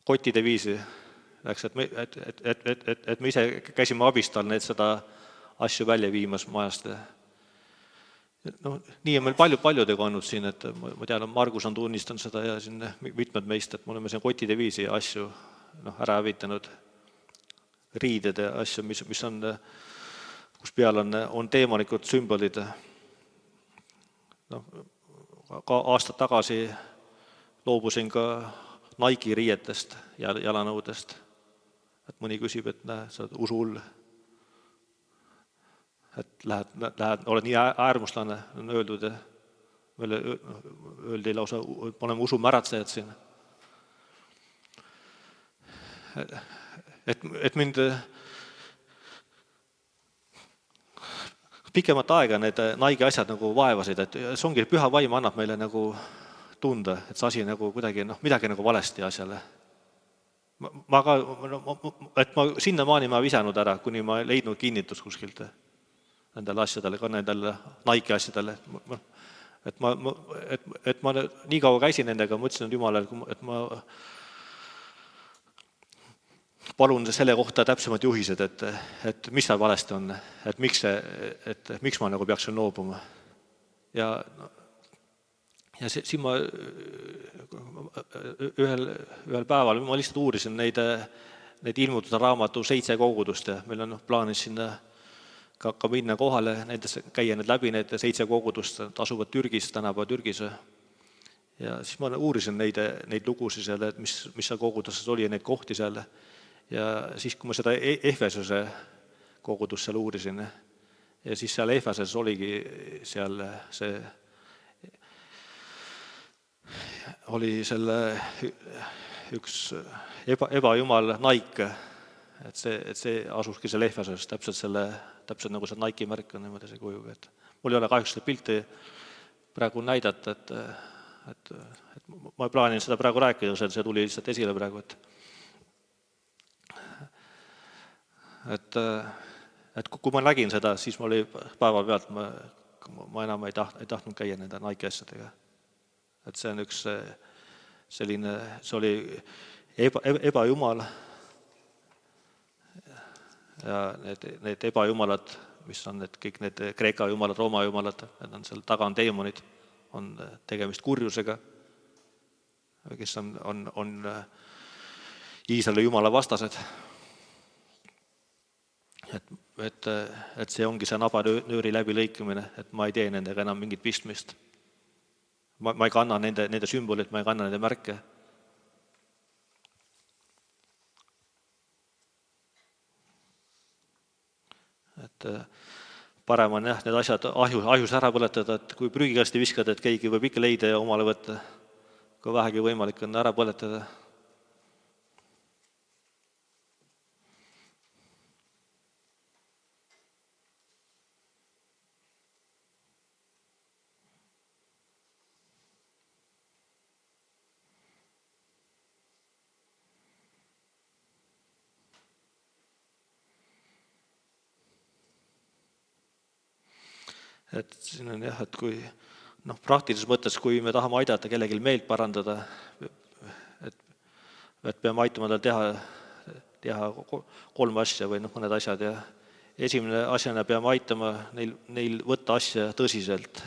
Kotide viisi läks, et me ise käisime abistal need seda asju välja viimas majast. Nii on meil paljudega olnud siin, et ma tean, Margus on tunnistanud seda ja siin mitmed meist, et me oleme siin kotide viisi asju ära hävitanud, riided ja asju, mis on, kus peal on teemanikud sümbolid. Ka aastad tagasi loobusin ka Nike riietest ja jalanõudest. Et mõni küsib, et sa oled usuhull. Et oled nii äärmuslane, on öeldud ja meile öeldi lausa, paneme usumäratsejad siin. Et mind pikemat aega need Nike asjad nagu vaevasid, et see ongi püha vaim annab meile nagu tunda, et see asi nagu kuidagi, midagi nagu valesti asjale. Ma sinnamaani ma visanud ära, kuni ma leidnud kinnitust kuskilt nendele asjadele, ka nendele Nike asjadele. Et ma nii kaua käisin nendega, mõtlesin Jumalale, et ma palun selle kohta täpsemad juhised, et mis seal valesti on, et miks ma nagu peaksin loobuma. Ja siin ma ühel päeval ma lihtsalt uurisin neid ilmutada raamatu 7 kogudust ja meil on plaanis sinna ka minna kohale, käia need läbi, need 7 kogudust, asuvad Türgis, tänapäeva Türgis. Ja siis ma uurisin neid lugusid seal, et mis seal kogudustes oli ja neid kohti seal. Ja siis, kui ma seda Efesuse kogudust seal uurisin, ja siis seal Efeses oligi seal oli selle üks ebajumal Nike, et see asuski seal Efeses, täpselt nagu see Nike märk on niimoodi see kujuga. Mul ei ole kahjuks seda pilti praegu näidata, et ma ei plaanin seda praegu rääkida, see tuli lihtsalt esile praegu, et kui ma nägin seda, siis ma oli päeva pealt, ma enam ei tahtnud käia nende Nike asjadega. et see on üks selline, see oli ebajumal ja need ebajumalad, mis on kõik need Kreeka jumalad, Rooma jumalad, need on seal taga on teemonid, on tegemist kurjusega, kes on Iisraeli jumala vastased. Et see ongi see nabanööri läbilõikamine, et ma ei tee nendega enam mingit pistmist. Ma ei kanna nende sümbolit, ma ei kanna nende märke. Et parem on need asjad ahjus ära põletada, et kui prügikasti viskad, et keegi võib ikka leida ja omale võtta, kui vähegi võimalik on ära põletada. Et siin on et kui praktilises mõttes, kui me tahame aidata kellelgi meelt parandada, et peame aitama tal teha 3 asja või mõned asjad ja esimene asjana peame aitama neil võtta asja tõsiselt.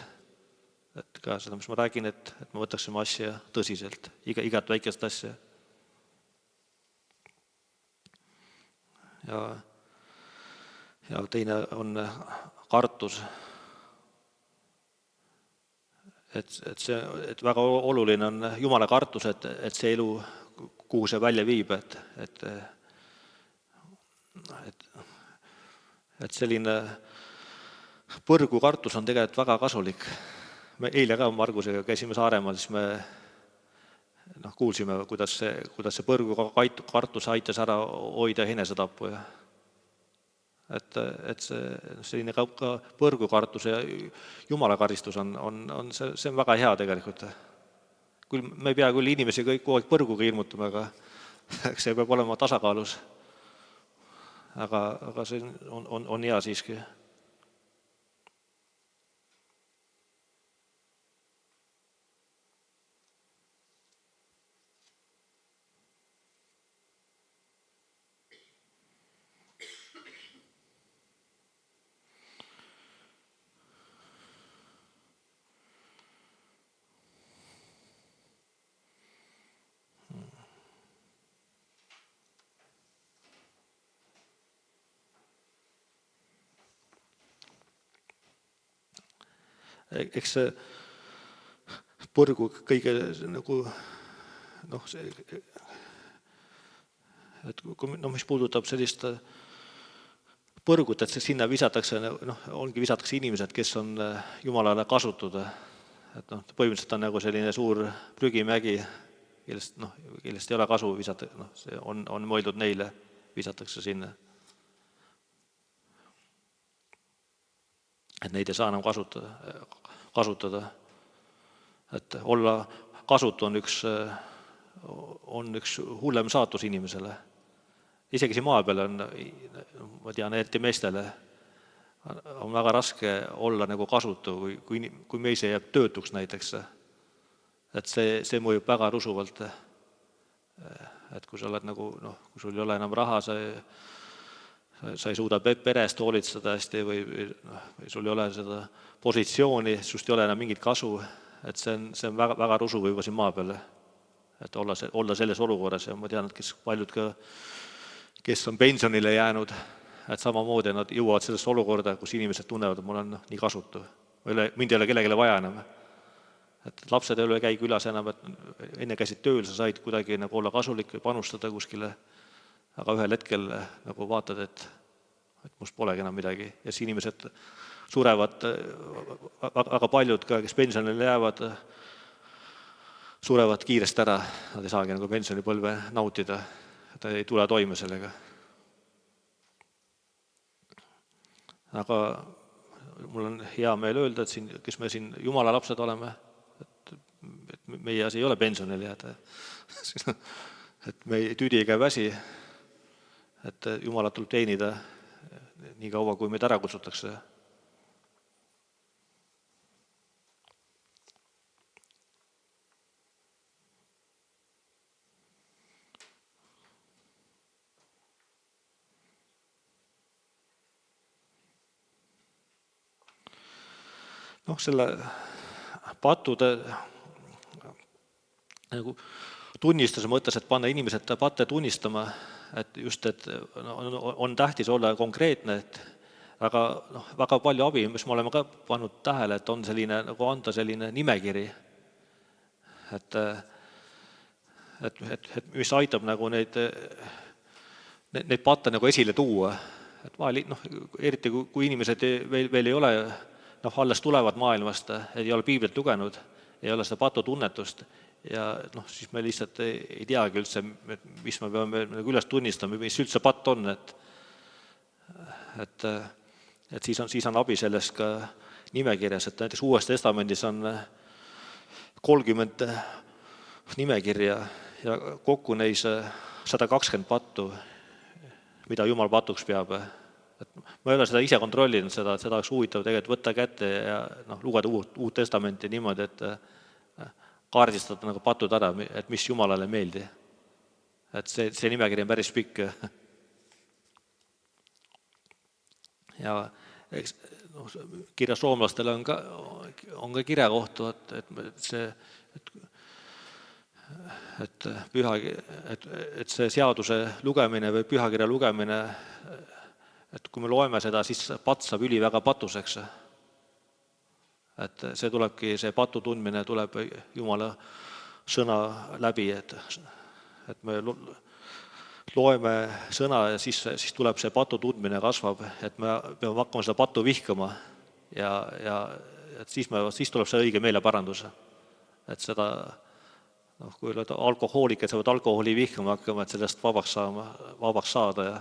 Et ka seda, mis ma räägin, et me võtaksime asja tõsiselt, igat väikest asja. Ja teine on kartus. Et väga oluline on Jumala kartus, et see elu, kuhu see välja viib, et selline põrgu kartus on tegelikult väga kasulik. Me eile ka Margusega käisime Saaremaal, siis me kuulsime, kuidas see põrgu kartus aitas ära hoida enesetappu. Et selline ka põrgukartus ja Jumala karistus see on väga hea tegelikult. Me ei pea küll inimesi kogu aeg põrguga ilmutama, aga see peab olema tasakaalus. Aga see on hea siiski. Eks see põrgu kõige mis puudutab sellist põrgut, et sinna visatakse inimesed, kes on Jumalale kasutud. Et põhimõtteliselt on selline suur prügimägi, kellest ei ole kasu visata, see on mõeldud neile, visatakse sinna. Et neid ei saa enam kasutada. Et olla kasutu on üks hullem saatus inimesele. Isegi siin maa peal ma tean, eriti meestele, on väga raske olla kasutu, kui mees jääb töötuks näiteks. Et see mõjub väga rusuvalt. Et kui sa oled kui sul ei ole enam raha, sa ei suuda perest hoolitseda hästi või sul ei ole seda positsiooni, sust ei ole enam mingit kasu, et see on väga, väga rusuv juba siin maa peal, et olla selles olukorras ja ma tean, et paljud ka, kes on pensionile jäänud, et samamoodi nad jõuavad sellesse olukorda, kus inimesed tunnevad, et mul on nii kasutu, mind ei ole kellelegi vaja enam. Et lapsed ei ole käi külas enam, et enne käisid tööl, sa said kuidagi olla kasulik või panustada kuskile, aga ühel hetkel vaatad, et must polegi enam midagi. Ja siis inimesed surevad, väga paljud ka, kes pensionile jäävad, surevad kiiresti ära. Nad ei saagi pensionipõlve nautida, et ei tule toime sellega. Aga mul on hea meel öelda, et kes me siin Jumala lapsed oleme, et meie asi ei ole pensionile jääda. Et me ei tüdi ega väsi, et Jumalat tuleb teenida nii kaua, kui meid ära kutsutakse. Selle pattude nagu tunnistuse mõttes, et panna inimesed patte tunnistama, et just, et on tähtis olla konkreetne, et väga palju abi, mis me oleme ka pannud tähele, et on selline, nagu anda selline nimekiri, et mis aitab nagu neid patte nagu esile tuua. Et vahel, eriti kui inimesed veel ei ole, alles tulevad maailmast, ei ole piiblit lugenud, ei ole seda patutunnetust ja siis me lihtsalt ei teagi üldse, mis me peame nagu üles tunnistama, mis üldse patt on, et siis on abi sellest ka nimekirjas, et näiteks Uues Testamendis on 30 nimekirja ja kokku neis 120 pattu, mida Jumal patuks peab. Et ma ei ole seda ise kontrollinud, seda oleks huvitav tegelikult võtta kätte ja lugeda uut testamenti niimoodi, et kaardistada nagu patud ära, et mis Jumalale meeldi. Et see nimekiri on päris pikk. Ja kirjas roomlastele on ka kirja kohtu, et see seaduse lugemine või pühakirja lugemine, et kui me loeme seda, siis patt saab üliväga patuseks. Et see tulebki, see patu tundmine tuleb Jumala sõna läbi, et me loeme sõna ja siis tuleb see patu tundmine kasvab, et me peame hakkama seda patu vihkama ja et siis tuleb see õige meeleparandus. Et seda, kui alkohoolikad saavad alkoholi vihkama hakkama, et sellest vabaks saada ja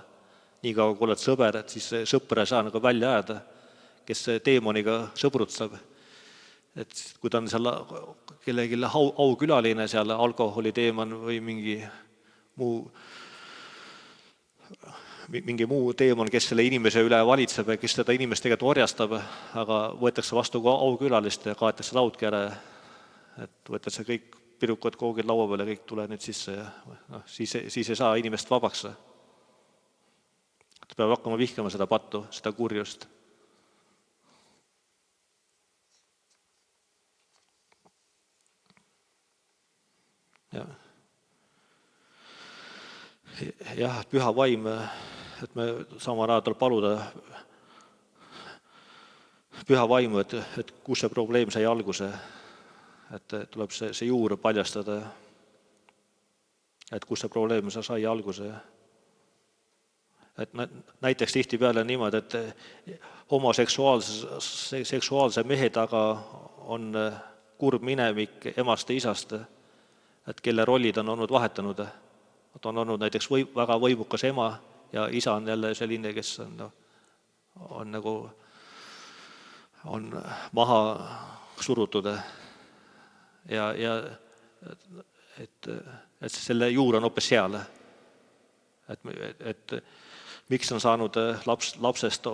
nii kaua, kui oled sõber, et siis sõpra ei saa nagu välja ajada, kes teemoniga sõbrutseb. Et kui ta on seal kellegi aukülaline seal alkoholiteeman või mingi muu teemon, kes selle inimese üle valitseb ja kes seda inimest tegelikult orjastab, aga võetakse vastu ka aukülalist ja kaetakse laudki ära, et võetakse kõik pirukad koogid laua peale, kõik tule nüüd sisse ja siis ei saa inimest vabaks. Ta peab hakkama vihkama seda pattu, seda kurjust. Jah, püha vaim, et me samal ajal tuleb paluda püha vaimu, et kus see probleem sai alguse, et tuleb see juur paljastada, et kus see probleem sai alguse. Et näiteks tihtipeale niimoodi, et seksuaalse mehe taga on kurb minevik emast ja isast, et kelle rollid on olnud vahetanud. Et on olnud näiteks väga võimukas ema ja isa on jälle selline, kes on maha surutud. Ja et selle juur on hoopis seal. Et miks on saanud lapsest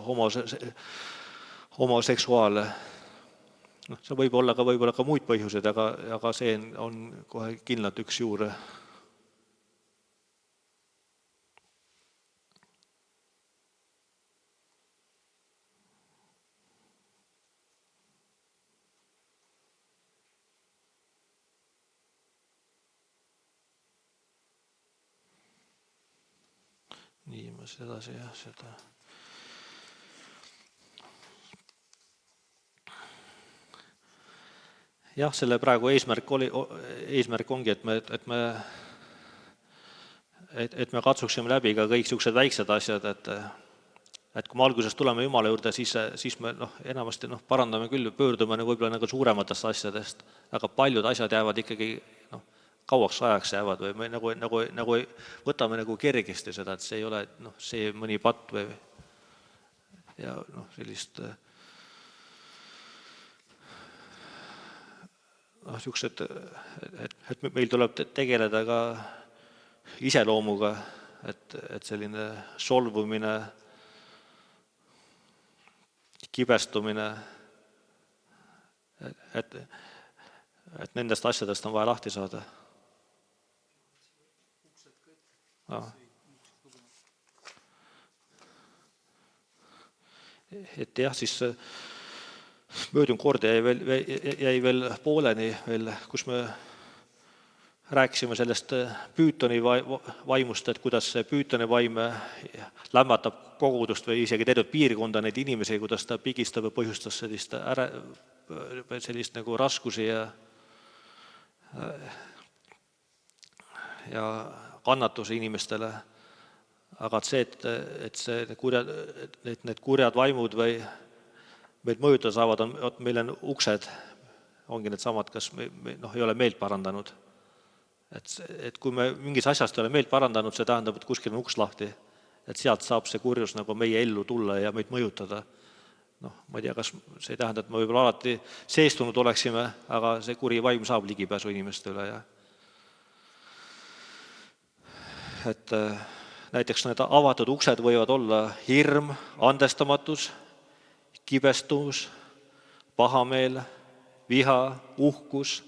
homoseksuaal. See võib olla ka muid põhjused, aga see on kohe kindlalt üks juur. Nii, ma edasi seda. Jah, selle praegu eesmärk ongi, et me katsuksime läbi ka kõik sellised väiksed asjad, et kui me alguses tuleme Jumala juurde, siis me enamasti parandame küll, pöördume võib-olla suurematest asjadest, aga paljud asjad jäävad ikkagi kauaks ajaks jäävad või me nagu võtame kergesti seda, et see ei ole see mõni patt või ja sellist niisugused, et meil tuleb tegeleda ka iseloomuga, et selline solvumine, kibestumine, et nendest asjadest on vaja lahti saada. Et jah, siis möödunud kord jäi veel pooleni, kus me rääkisime sellest Püütoni vaimust, et kuidas see Püütoni vaim lämmatab kogudust või isegi tervet piirkonda neid inimesi, kuidas ta pigistab ja põhjustas sellist nagu raskusi ja kannatusi inimestele. Aga see, et need kurjad vaimud või meid mõjutada saavad, meil on uksed, ongi need samad, kas ei ole meelt parandanud. Et kui me mingis asjast ei ole meelt parandanud, see tähendab, et kuskil on uks lahti, et sealt saab see kurjus nagu meie ellu tulla ja meid mõjutada. Ma ei tea, kas see ei tähenda, et me võib-olla alati seestunud oleksime, aga see kuri vaim saab ligipääsu inimeste üle. Et näiteks need avatud uksed võivad olla hirm, andestamatus, kibestumus, pahameel, viha, uhkus,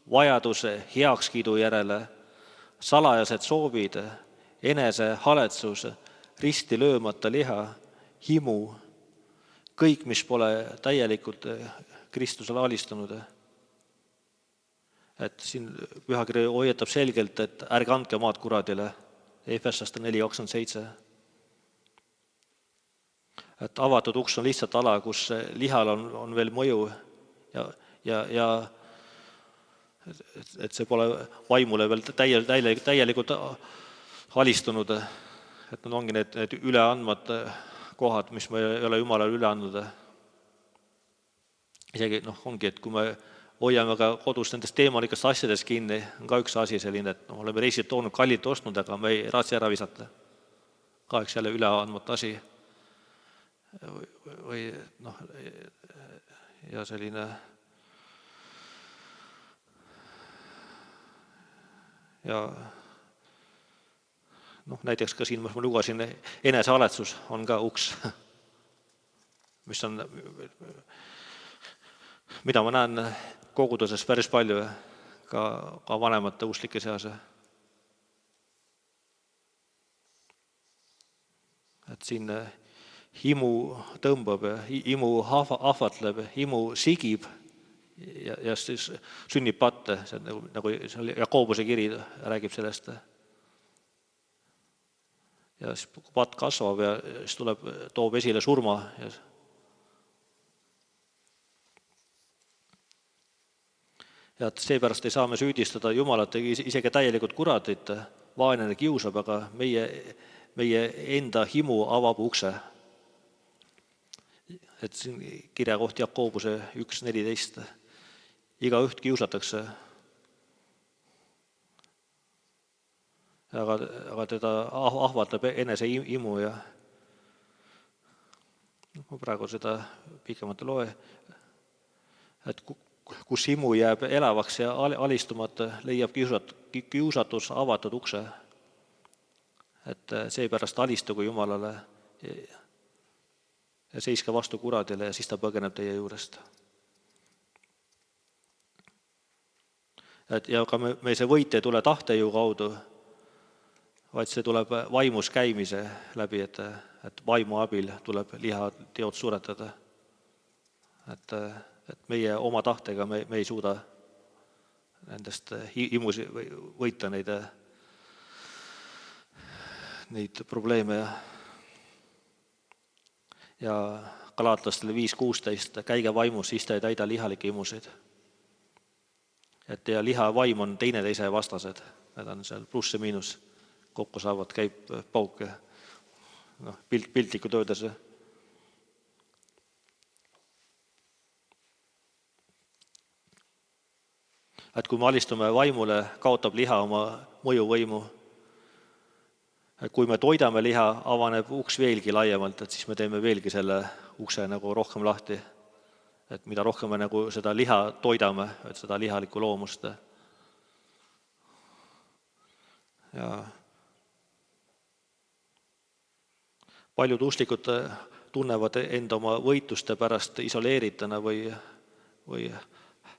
vajaduse heakskiidu järele, salajased soovid, enese haletsus, risti löömata liha, himu, kõik, mis pole täielikult Kristusele alistunud. Et siin pühakiri hoiatab selgelt, et ärge andke maad kuradile, Efeslaste 4:27. Et avatud uks on lihtsalt ala, kus lihal on veel mõju ja et see pole vaimule veel täielikult alistunud, et need ongi need üleandmad kohad, mis me ei ole Jumalale üle andnud. Isegi ongi, et kui me hoiame ka kodus nendest teemalikest asjadest kinni, on ka üks asi selline, et oleme reisid toonud, kallilt ostnud, aga me ei raatsi ära visata. Ka üks jälle üleandmata asi. Ja selline ja näiteks ka siin, ma lugesin, enesehaletsus on ka uks, mis on, mida ma näen koguduses päris palju, ka vanemate usklike seas. Et siin himu tõmbab, himu ahvatleb, himu sigib ja siis sünnib patte, nagu Jakobuse kiri räägib sellest. Ja siis patt kasvab ja siis toob esile surma. Ja seepärast ei saa me süüdistada Jumalat, isegi täielikult kuradit, vaenlane kiusab, aga meie enda himu avab ukse. Et siin kirja koht Jakobuse 1:14. Igaüht kiusatakse, aga teda ahvatleb enese imu ja ma praegu seda pikemalt ei loe, et kus himu jääb elavaks ja alistumata, leiab kiusatus avatud ukse. Et seepärast alistugu Jumalale ja seiske vastu kuradile ja siis ta põgeneb teie juurest. Ja ka me see võit ei tule tahtejõu kaudu, vaid see tuleb vaimus käimise läbi, et vaimu abil tuleb lihateod suretada. Et meie oma tahtega me ei suuda nendest himusi võita neid probleeme. Ja Galatlastele 5:16, käige vaimus, siis te ei täida lihalikke himusid. Et ja liha vaim on teineteise vastased, need on seal pluss ja miinus, kokku saavad, käib pauk, piltlikult öeldes. Et kui me alistume vaimule, kaotab liha oma mõjuvõimu. Kui me toidame liha, avaneb uks veelgi laiemalt, et siis me teeme veelgi selle ukse nagu rohkem lahti. Et mida rohkem me nagu seda liha toidame, et seda lihalikku loomust. Ja paljud usklikud tunnevad enda oma võitluste pärast isoleerituna või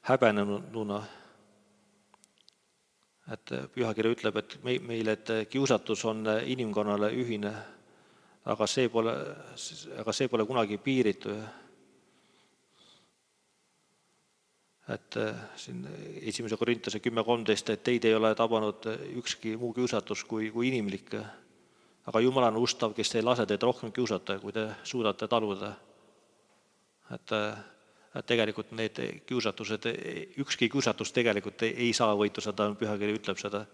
häbenenuna. Et pühakiri ütleb, et meil, et kiusatus on inimkonnale ühine, aga see pole kunagi piiritu. et siin 1. Korintuse 10:13, et teid ei ole tabanud ükski muu kiusatus kui inimlik. Aga Jumal on ustav, kes ei lase teid rohkem kiusata, kui te suudate taluda. Et tegelikult need kiusatused, ükski kiusatus tegelikult ei saa võitu, seda pühakiri ütleb seda.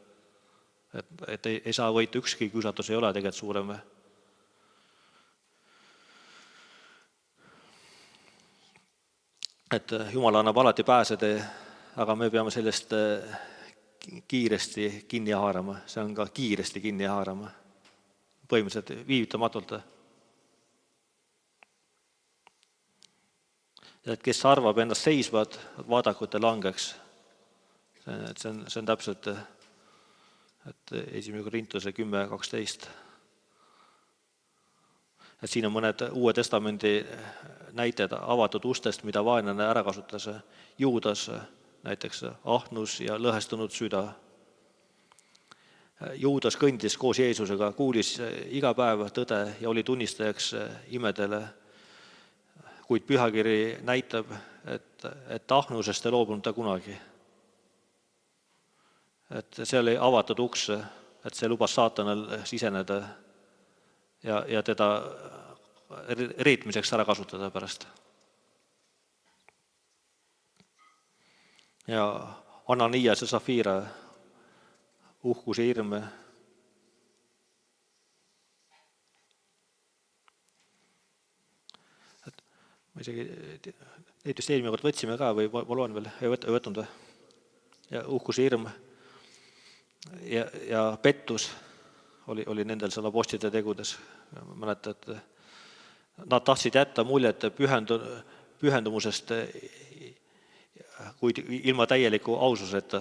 Et ei saa võitu, ükski kiusatus ei ole tegelikult suurem. Et Jumal annab alati pääsetee, aga me peame sellest kiiresti kinni haarama. See on ka kiiresti kinni haarama. Põhimõtteliselt viivitamatult. Ja et kes arvab ennast seisvad, vaadaku, et langeks. See on täpselt, et 1. Korintuse 10:12. Et siin on mõned Uue Testamendi näited avatud ustest, mida vaenlane ära kasutas. Juudas näiteks ahnus ja lõhestunud süda. Juudas kõndis koos Jeesusega, kuulis iga päev tõde ja oli tunnistajaks imedele. Kuid pühakiri näitab, et ahnusest ei loobunud ta kunagi. Et see oli avatud uks, et see lubas saatanal siseneda ja teda reetmiseks ära kasutada pärast. Ja Ananias ja Safira, uhkus ja hirm. Ma isegi neid just eelmine kord võtsime ka või ma loen veel, ei võtnud või? Ja uhkus ja hirm ja pettus oli nendel seal apostlite tegudes. Mäletan, et nad tahtsid jätta muljet pühendumusest, kuid ilma täieliku aususeta.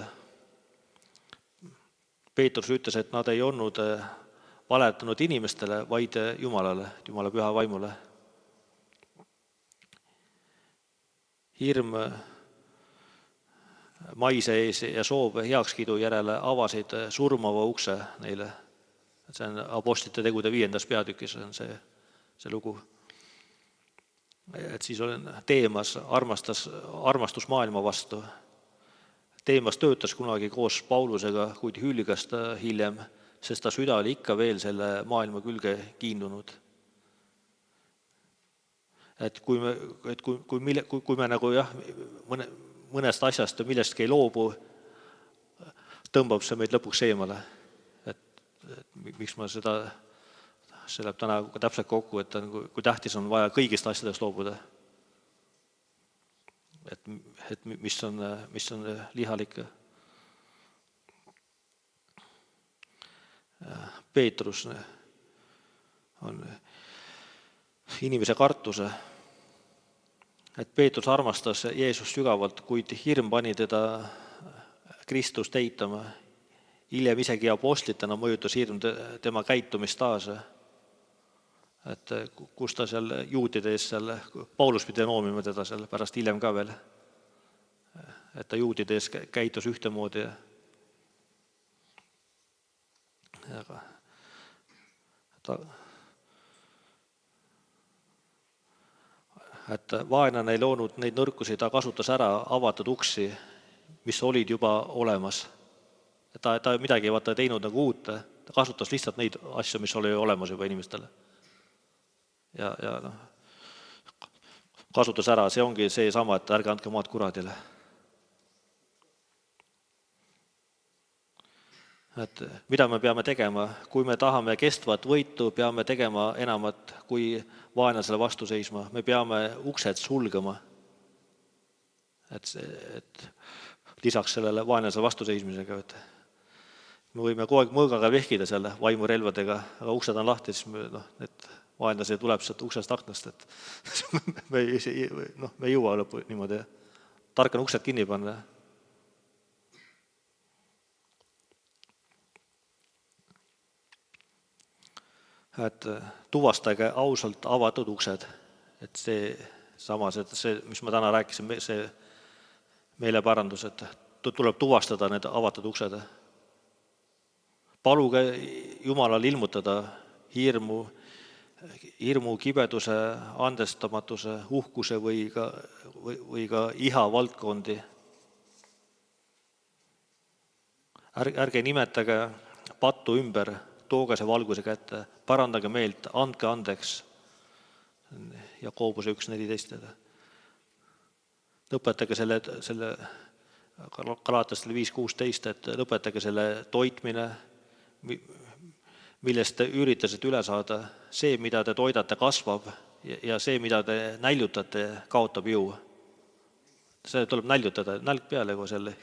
Peetrus ütles, et nad ei olnud valetanud inimestele, vaid Jumalale, Jumala püha vaimule. Hirm maise ees ja soov heakskiidu järele avasid surmava ukse neile. See on apostlite tegude 5. peatükis on see lugu. Et siis olen Teemas, armastus maailma vastu. Teemas töötas kunagi koos Paulusega, kuid hülgas ta hiljem, sest ta süda oli ikka veel selle maailma külge kiindunud. Et kui me nagu mõnest asjast ja millestki ei loobu, tõmbab see meid lõpuks eemale. Et miks ma see läheb täna täpselt kokku, et kui tähtis on vaja kõigist asjadest loobuda. Et mis on lihalik. Peetrus on inimese kartuse. Et Peetrus armastas Jeesust sügavalt, kuid hirm pani teda Kristust eitama. Hiljem isegi apostlitena mõjutas hirm tema käitumist taas. Et kus ta seal juutide ees seal, Paulus pidi noomima teda seal pärast hiljem ka veel. Et ta juutide ees käitus ühtemoodi. Et vaenlane ei loonud neid nõrkusi, ta kasutas ära avatud uksi, mis olid juba olemas. Ta midagi ei teinud nagu uut, ta kasutas lihtsalt neid asju, mis oli olemas juba inimestele. Ja kasutas ära, see ongi see sama, et ärge andke maad kuradile. Et mida me peame tegema? Kui me tahame kestvat võitu, peame tegema enamat kui vaenlasele vastu seisma. Me peame uksed sulgema. Et lisaks sellele vaenlasele vastu seismisega. Me võime kogu aeg mõõgaga vehkida selle vaimurelvadega, aga uksed on lahti, siis need vaenlase tuleb sealt uksest aknast. Et me ei jõua lõpu niimoodi. Tark on uksed kinni panna. Et tuvastage ausalt avatud uksed. Et see samas, et see, mis ma täna rääkisin, see meeleparandus, et tuleb tuvastada need avatud uksed. Paluge Jumalal ilmutada hirmu, kibeduse, andestamatuse, uhkuse või ka iha valdkondi, ärge nimetage pattu ümber, tooge see valguse kätte, parandage meelt, andke andeks. Jakobuse 1.14. Lõpetage selle Galatastele 5.16, et lõpetage selle toitmine, millest te üritasite üle saada. See, mida te toidate, kasvab ja see, mida te näljutate, kaotab jõu. See tuleb näljutada, nälg peale, kui selle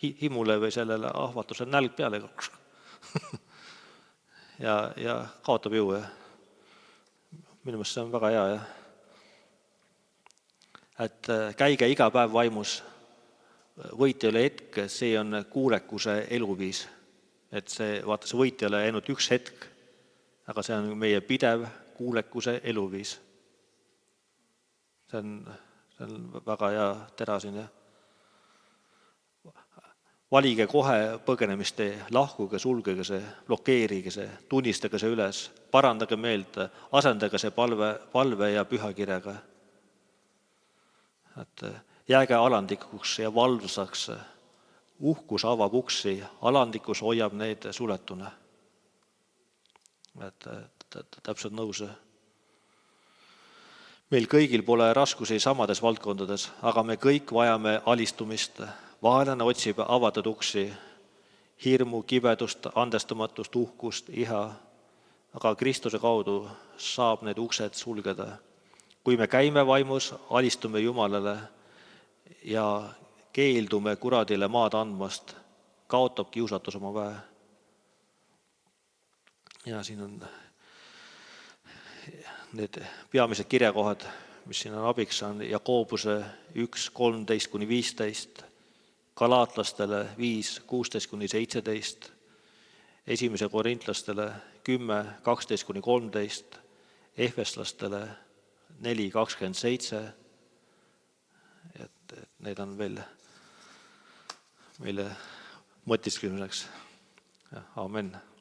himule või sellele ahvatlusele nälg peale ja kaotab jõu. Minu meelest see on väga hea. Et käige iga päev vaimus, võit ei ole hetk, see on kuulekuse eluviis. Et see võit ei ole ainult üks hetk, aga see on meie pidev kuulekuse eluviis. See on väga hea tera siin. Valige kohe põgenemistee, lahkuge, sulgege see, blokeerige see, tunnistage see üles, parandage meelt, asendage see palve ja pühakirjaga. Et jääge alandikuks ja valvsaks. Uhkus avab uksi, alandikus hoiab neid suletuna. Et täpselt nõus. Meil kõigil pole raskusi samades valdkondades, aga me kõik vajame alistumist. Vaenlane otsib avatud uksi, hirmu, kibedust, andestamatust, uhkust, iha, aga Kristuse kaudu saab need uksed sulgeda. Kui me käime vaimus, alistume Jumalale ja keeldume kuradile maad andmast, kaotab kiusatus oma väe. Ja siin on need peamised kirjakohad, mis siin on abiks, on Jakobuse 1.13-15, Galaatlastele 5.16-17, 1. Korintlastele 10.12-13, Efeslastele 4.27, et need on veel meile mõtisklemiseks. Amen.